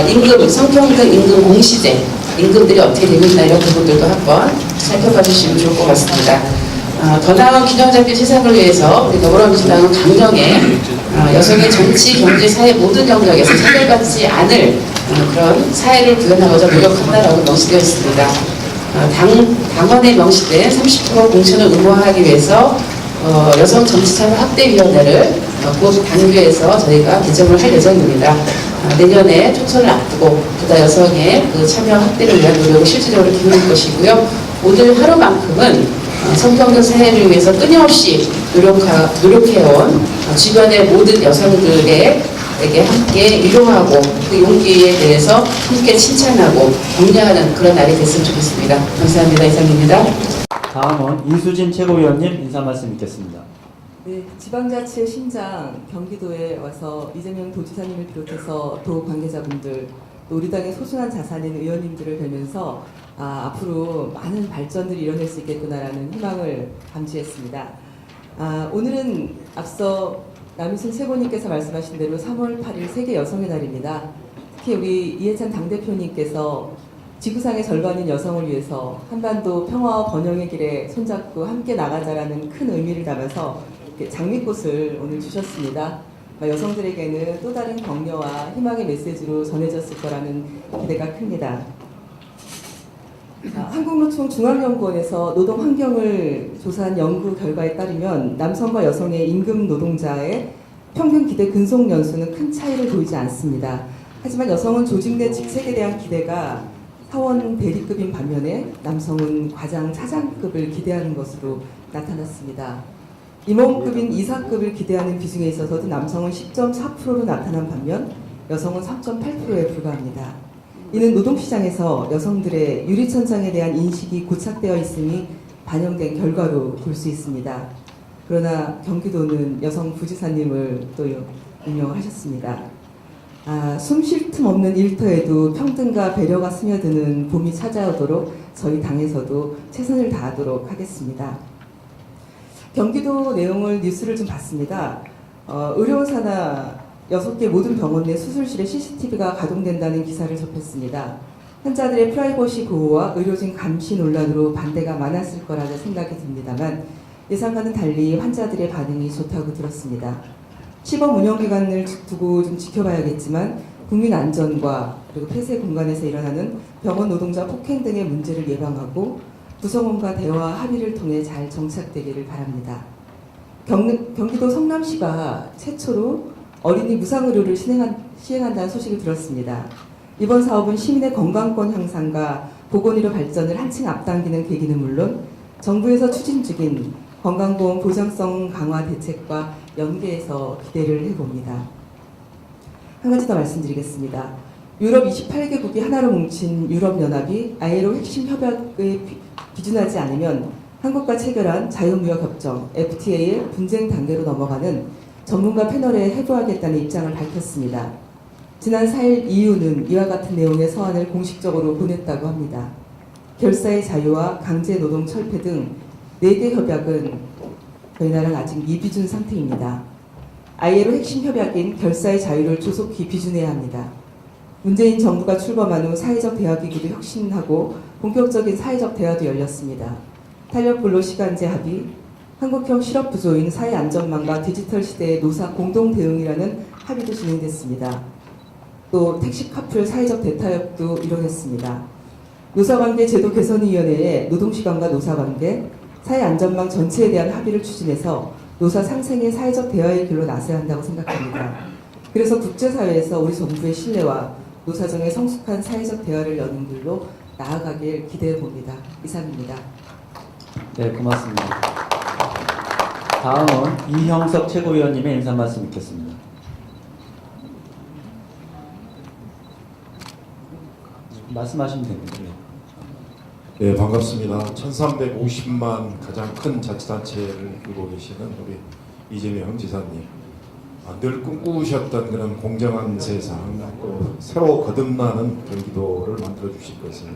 임금, 성평등 임금 공시제, 임금들이 어떻게 되고 있나 이런 부분들도 한번 살펴봐 주시면 좋을 것 같습니다. 더 나은 균형잡힌 세상을 위해서 우리 더불어민주당은 강령에 여성의 정치, 경제, 사회 모든 영역에서 차별받지 않을 그런 사회를 구현하고자 노력한다라고 명시되어 있습니다. 당원에 명시된 30% 공천을 의무화하기 위해서 여성 정치참여 확대위원회를 곧 당규에서 저희가 개정을 할 예정입니다. 내년에 총선을 앞두고 보다 여성의 그 참여 확대를 위한 노력을 실질적으로 기울일 것이고요. 오늘 하루만큼은 성평등 사회를 위해서 끊임없이 노력해온 주변의 모든 여성들에게 함께 위로하고 그 용기에 대해서 함께 칭찬하고 격려하는 그런 날이 됐으면 좋겠습니다. 감사합니다. 이상입니다. 다음은 이수진 최고위원님 인사 말씀 있겠습니다. 네, 지방자치의 심장 경기도에 와서 이재명 도지사님을 비롯해서 도 관계자분들, 또 우리 당의 소중한 자산인 의원님들을 뵈면서 앞으로 많은 발전들이 이뤄낼 수 있겠구나라는 희망을 감지했습니다. 오늘은 앞서 남희순 최고님께서 말씀하신 대로 3월 8일 세계 여성의 날입니다. 특히 우리 이해찬 당대표님께서 지구상의 절반인 여성을 위해서 한반도 평화와 번영의 길에 손잡고 함께 나가자라는 큰 의미를 담아서 장미꽃을 오늘 주셨습니다. 여성들에게는 또 다른 격려와 희망의 메시지로 전해졌을 거라는 기대가 큽니다. 한국노총 중앙연구원에서 노동 환경을 조사한 연구 결과에 따르면 남성과 여성의 임금 노동자의 평균 기대 근속 연수는 큰 차이를 보이지 않습니다. 하지만 여성은 조직 내 직책에 대한 기대가 사원 대리급인 반면에 남성은 과장 차장급을 기대하는 것으로 나타났습니다. 임원급인 이사급을 기대하는 비중에 있어서도 남성은 10.4%로 나타난 반면 여성은 3.8%에 불과합니다. 이는 노동시장에서 여성들의 유리천장에 대한 인식이 고착되어 있음이 반영된 결과로 볼 수 있습니다. 그러나 경기도는 여성 부지사님을 또 임명하셨습니다. 숨 쉴 틈 없는 일터에도 평등과 배려가 스며드는 봄이 찾아오도록 저희 당에서도 최선을 다하도록 하겠습니다. 경기도 내용을 뉴스를 좀 봤습니다. 의료원 산하 6개 모든 병원 내 수술실에 CCTV가 가동된다는 기사를 접했습니다. 환자들의 프라이버시 보호와 의료진 감시 논란으로 반대가 많았을 거라는 생각이 듭니다만 예상과는 달리 환자들의 반응이 좋다고 들었습니다. 시범 운영기간을 두고 좀 지켜봐야겠지만 국민 안전과 그리고 폐쇄 공간에서 일어나는 병원 노동자 폭행 등의 문제를 예방하고 구성원과 대화 합의를 통해 잘 정착되기를 바랍니다. 경기도 성남시가 최초로 어린이 무상의료를 시행한다는 소식을 들었습니다. 이번 사업은 시민의 건강권 향상과 보건의료 발전을 한층 앞당기는 계기는 물론 정부에서 추진 중인 건강보험 보장성 강화 대책과 연계해서 기대를 해봅니다. 한 가지 더 말씀드리겠습니다. 유럽 28개국이 하나로 뭉친 유럽연합이 ILO 핵심 협약에 비준하지 않으면 한국과 체결한 자유무역협정 FTA의 분쟁 단계로 넘어가는 전문가 패널에 회부하겠다는 입장을 밝혔습니다. 지난 4일 EU는 이와 같은 내용의 서한을 공식적으로 보냈다고 합니다. 결사의 자유와 강제노동 철폐 등 4개 협약은 저희 나라는 아직 미비준 상태입니다. ILO 핵심 협약인 결사의 자유를 조속히 비준해야 합니다. 문재인 정부가 출범한 후 사회적 대화기구도 혁신하고 본격적인 사회적 대화도 열렸습니다. 탄력 근로시간제 합의, 한국형 실업부조인 사회안전망과 디지털 시대의 노사 공동 대응이라는 합의도 진행됐습니다. 또 택시 카풀 사회적 대타협도 이뤄냈습니다. 노사관계 제도 개선위원회에 노동시간과 노사관계, 사회안전망 전체에 대한 합의를 추진해서 노사 상생의 사회적 대화의 길로 나서야 한다고 생각합니다. 그래서 국제사회에서 우리 정부의 신뢰와 노사정의 성숙한 사회적 대화를 여는 길로 나아가길 기대해 봅니다. 이상입니다. 네, 고맙습니다. 다음은 이형석 최고위원님의 인사 말씀 있겠습니다. 말씀하시면 됩니다. 네, 반갑습니다. 1350만 가장 큰 자치단체를 이루고 계시는 우리 이재명 지사님. 늘 꿈꾸셨던 그런 공정한 세상, 또 새로 거듭나는 경기도를 만들어 주실 것을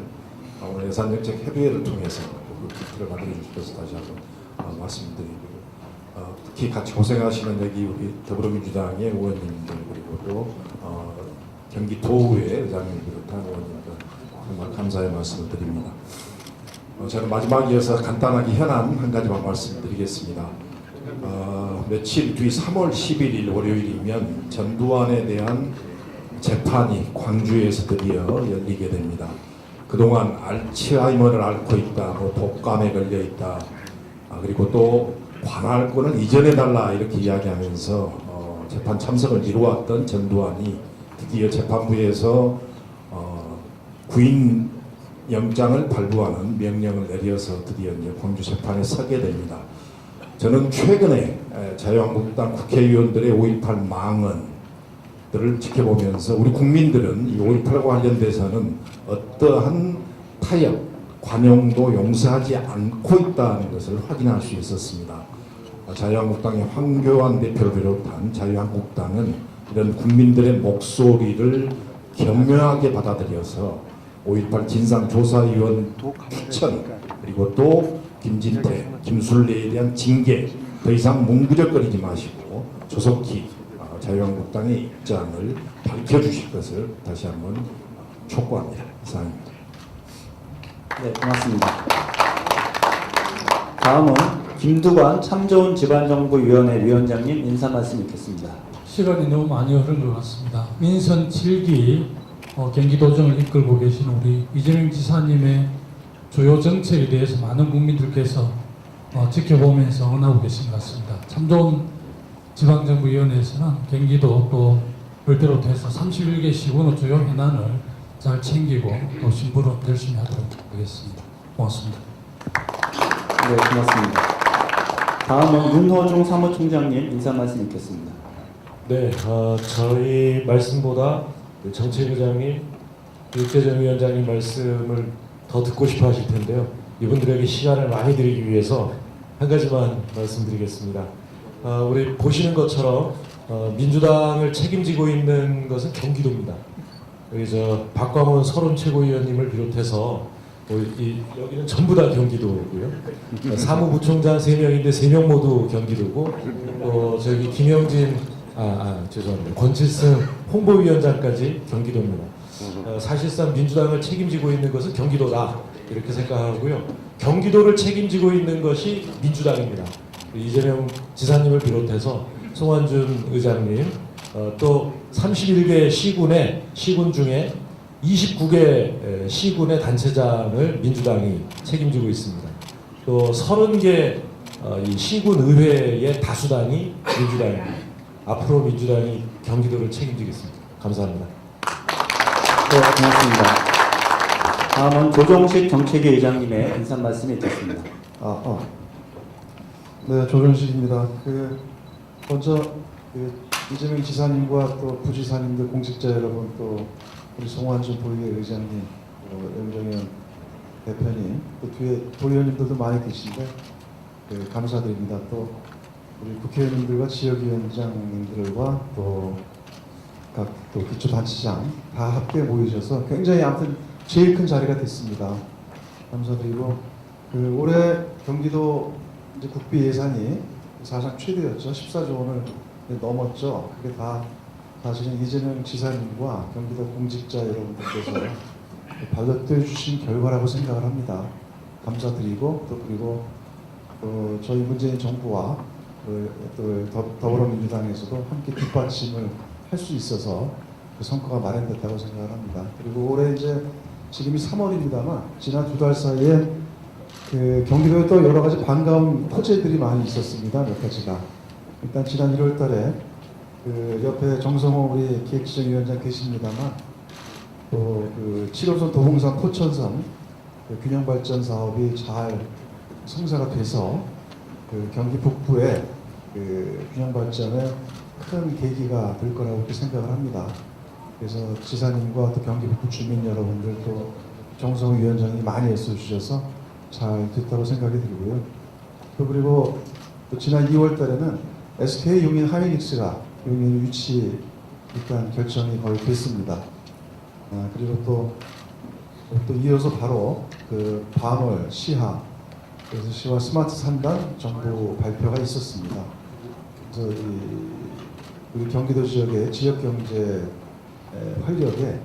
오늘 예산정책 협의회를 통해서 그 기틀을 만들어 주실 것을 다시 한번 말씀드리고, 특히 같이 고생하시는 여기 우리 더불어민주당의 의원님들, 그리고 또 경기도의회 의장님 비롯한 의원님들 정말 감사의 말씀을 드립니다. 저는 마지막 이어서 간단하게 현안 한 가지만 말씀드리겠습니다. 며칠 뒤 3월 11일 월요일이면 전두환에 대한 재판이 광주에서 드디어 열리게 됩니다. 그동안 알츠하이머를 앓고 있다, 독감에 걸려 있다, 그리고 또 관할권을 이전해달라 이렇게 이야기하면서 재판 참석을 미루었던 전두환이 드디어 재판부에서 구인 영장을 발부하는 명령을 내려서 드디어 이제 광주 재판에 서게 됩니다. 저는 최근에 자유한국당 국회의원들의 5.18 망언들을 지켜보면서 우리 국민들은 이 5.18과 관련돼서는 어떠한 타협, 관용도 용서하지 않고 있다는 것을 확인할 수 있었습니다. 자유한국당의 황교안 대표를 비롯한 자유한국당은 이런 국민들의 목소리를 겸허하게 받아들여서 5.18 진상조사위원 추천, 그리고 또 김진태, 김술래에 대한 징계 더 이상 뭉구적거리지 마시고 조속히 자유한국당의 입장을 밝혀주실 것을 다시 한번 촉구합니다. 이상입니다. 네, 고맙습니다. 다음은 김두관 참좋은 지방정부위원회 위원장님 인사 말씀 있겠습니다. 시간이 너무 많이 흐른 것 같습니다. 민선 7기 경기도정을 이끌고 계신 우리 이재명 지사님의 주요 정책에 대해서 많은 국민들께서 지켜보면서 응원하고 계신 것 같습니다. 참 좋은 지방정부위원회에서는 경기도 또 를 비롯해서 31개 시군의 주요 현안을 잘 챙기고 또 심부름 열심히 하도록 하겠습니다. 고맙습니다. 네, 고맙습니다. 다음은 윤호중 사무총장님 인사 말씀 있겠습니다. 네, 저희 말씀보다 정책의장님, 육대정 위원장님 말씀을 더 듣고 싶어 하실 텐데요. 이분들에게 시간을 많이 드리기 위해서 한 가지만 말씀드리겠습니다. 우리 보시는 것처럼 민주당을 책임지고 있는 것은 경기도입니다. 여기 박광원 서론 최고위원님을 비롯해서 여기는 전부 다 경기도고요. 사무부총장 3명인데 3명 모두 경기도고, 저기 김영진, 죄송합니다. 권칠승 홍보위원장까지 경기도입니다. 사실상 민주당을 책임지고 있는 것은 경기도다 이렇게 생각하고요. 경기도를 책임지고 있는 것이 민주당입니다. 이재명 지사님을 비롯해서 송환준 의장님, 또 31개 시군 중에 29개 시군의 단체장을 민주당이 책임지고 있습니다. 또 30개 이 시군 의회의 다수당이 민주당입니다. 앞으로 민주당이 경기도를 책임지겠습니다. 감사합니다. 네, 고맙습니다. 다음은 조정식 정책위 의장님의 인사 말씀이 있겠습니다. 네, 조정식입니다. 먼저 이재명 지사님과 또 부지사님들, 공직자 여러분, 또 우리 송환준 도의회 의장님, 염정현 대표님, 또 뒤에 도의원님들도 많이 계신데 감사드립니다. 또 우리 국회의원님들과 지역위원장님들과 또 각 또 기초단체장 다 함께 모이셔서 굉장히 아무튼 제일 큰 자리가 됐습니다. 감사드리고 올해 경기도 이제 국비 예산이 사상 최대였죠. 14조 원을 넘었죠. 그게 다 사실은 이재명 지사님과 경기도 공직자 여러분들께서 발돋워 주신 결과라고 생각을 합니다. 감사드리고 또 그리고 저희 문재인 정부와 또 더불어민주당에서도 함께 뒷받침을 할 수 있어서 그 성과가 마련됐다고 생각을 합니다. 그리고 올해 이제 지금이 3월입니다만 지난 2달 사이에 그 경기도에 또 여러 가지 반가운 호재들이 많이 있었습니다. 몇 가지가. 일단 지난 1월 달에 그 옆에 정성호 우리 기획지정위원장 계십니다만 또 그 7호선 도봉산 포천선 그 균형발전 사업이 잘 성사가 돼서 그 경기 북부의 그 균형발전에 큰 계기가 될 거라고 그렇게 생각을 합니다. 그래서 지사님과 또 경기 북부 주민 여러분들 또 정성호 위원장이 많이 애써주셔서 잘 됐다고 생각이 들고요. 또 그리고 또 지난 2월 달에는 SK 용인 하이닉스가 용인 유치 일단 결정이 거의 됐습니다. 그리고 또 이어서 바로 그 반월 시하 그래서 시와 스마트 3단 정부 발표가 있었습니다. 그래서 우리 경기도 지역의 지역 경제 활력에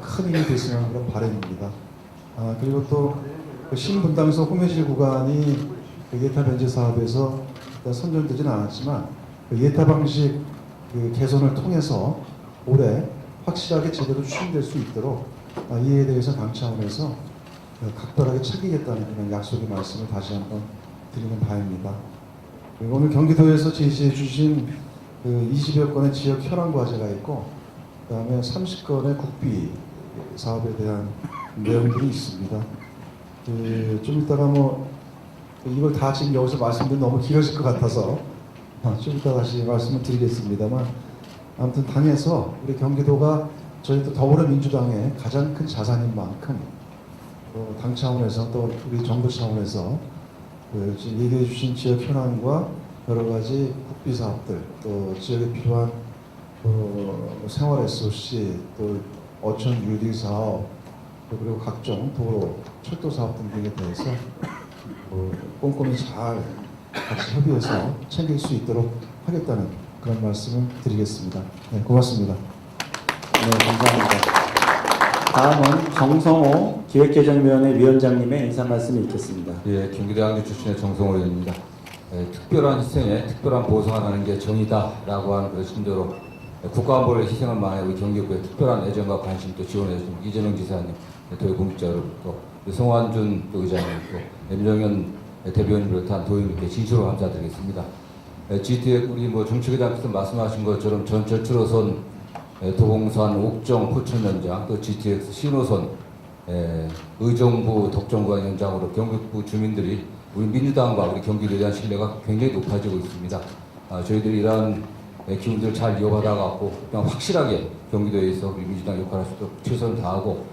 큰 힘이 됐으면 그런 바람입니다. 그리고 또 그 신분당에서 홍해질 구간이 그 예타 변제 사업에서 일단 선정되지는 않았지만 그 예타 방식 그 개선을 통해서 올해 확실하게 제대로 추진될 수 있도록 이에 대해서 당 차원에서 각별하게 챙기겠다는 그런 약속의 말씀을 다시 한번 드리는 바입니다. 그리고 오늘 경기도에서 제시해 주신 그 20여 건의 지역 현안 과제가 있고 그 다음에 30건의 국비 사업에 대한 내용들이 있습니다. 좀 이따가 뭐 이걸 다 지금 여기서 말씀드리면 너무 길어질 것 같아서 좀 이따 다시 말씀을 드리겠습니다만 아무튼 당에서 우리 경기도가 저희 또 더불어민주당의 가장 큰 자산인 만큼 당 차원에서 또 우리 정부 차원에서 그 지금 얘기해 주신 지역 현안과 여러 가지 국비 사업들 또 지역에 필요한 생활 SOC 또 어촌 유리 사업 그리고 각종 도로 철도 사업 등에 대해서 꼼꼼히 잘 같이 협의해서 챙길 수 있도록 하겠다는 그런 말씀을 드리겠습니다. 네, 고맙습니다. 네, 감사합니다. 다음은 정성호 기획재정위원회 위원장님의 인사 말씀이 있겠습니다. 예, 경기도 양주 출신의 정성호 의원입니다. 특별한 희생에 특별한 보상을 하는 게 정의다라고 하는 그런 심조로 국가안보를 희생한 만에 우리 경기도에 특별한 애정과 관심 또 지원해 주신 이재명 지사님, 도의 공직자 여러분, 또 성환준 의장님, 또 염정현 대변인을 비롯한 도의원님께 진심으로 감사드리겠습니다. GTX 우리 정책회장께서 말씀하신 것처럼 전 저출호선 도봉산 옥정 포천 연장 또 GTX 신호선 의정부 덕정관 연장으로 경북부 주민들이 우리 민주당과 우리 경기도에 대한 신뢰가 굉장히 높아지고 있습니다. 저희들이 이러한 기운들을 잘 이어받아갖고 그냥 확실하게 경기도에서 우리 민주당 역할을 할 수 있도록 최선을 다하고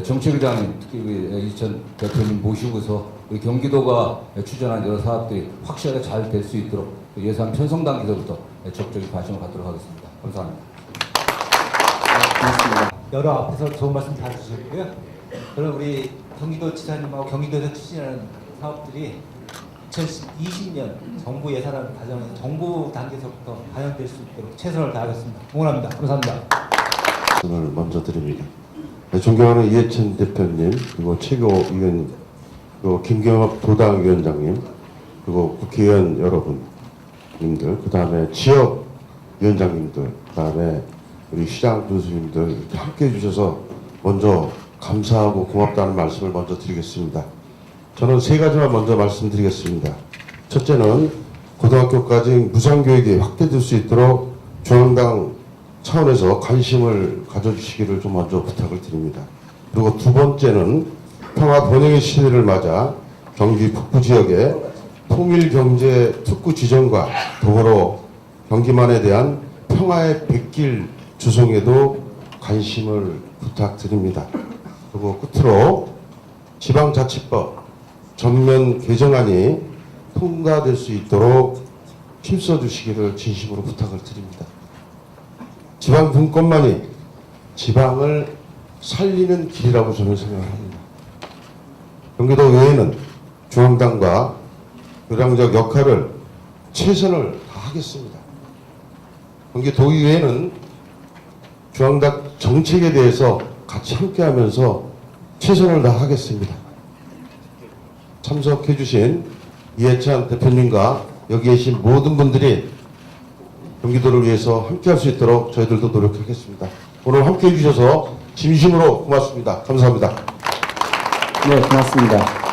정책위장님 특히 우리 이천 대표님 모시고서 우리 경기도가 추진한 여러 사업들이 확실하게 잘 될 수 있도록 예산 편성 단계서부터 적극적인 관심을 갖도록 하겠습니다. 감사합니다. 고맙습니다. 여러 앞에서 좋은 말씀 다 주셨고요. 저는 우리 경기도 지사님하고 경기도에서 추진하는 사업들이 2020년 정부 예산안 과정에서 정부 단계에서부터 반영될 수 있도록 최선을 다하겠습니다. 응원합니다. 감사합니다. 말씀을 먼저 드립니다. 존경하는 이해찬 대표님, 그리고 최고위원, 그리고 김경엽 도당위원장님, 그리고 국회의원 여러분님들, 그 다음에 지역위원장님들, 그 다음에 우리 시장 교수님들 이렇게 함께해 주셔서 먼저 감사하고 고맙다는 말씀을 먼저 드리겠습니다. 저는 세 가지만 먼저 말씀드리겠습니다. 첫째는 고등학교까지 무상교육이 확대될 수 있도록 중앙당 차원에서 관심을 가져주시기를 좀 먼저 부탁을 드립니다. 그리고 두 번째는 평화 번영의 시대를 맞아 경기 북부 지역의 통일경제 특구 지정과 더불어 경기만에 대한 평화의 백길 주송에도 관심을 부탁드립니다. 그리고 끝으로 지방자치법 전면 개정안이 통과될 수 있도록 힘써 주시기를 진심으로 부탁을 드립니다. 지방 분권만이 지방을 살리는 길이라고 저는 생각합니다. 경기도 의회는 중앙당과 교량적 역할을 최선을 다하겠습니다. 경기도의회는 중앙당 정책에 대해서 같이 함께하면서 최선을 다하겠습니다. 참석해주신 이해찬 대표님과 여기 계신 모든 분들이 경기도를 위해서 함께할 수 있도록 저희들도 노력하겠습니다. 오늘 함께해 주셔서 진심으로 고맙습니다. 감사합니다. 네, 고맙습니다.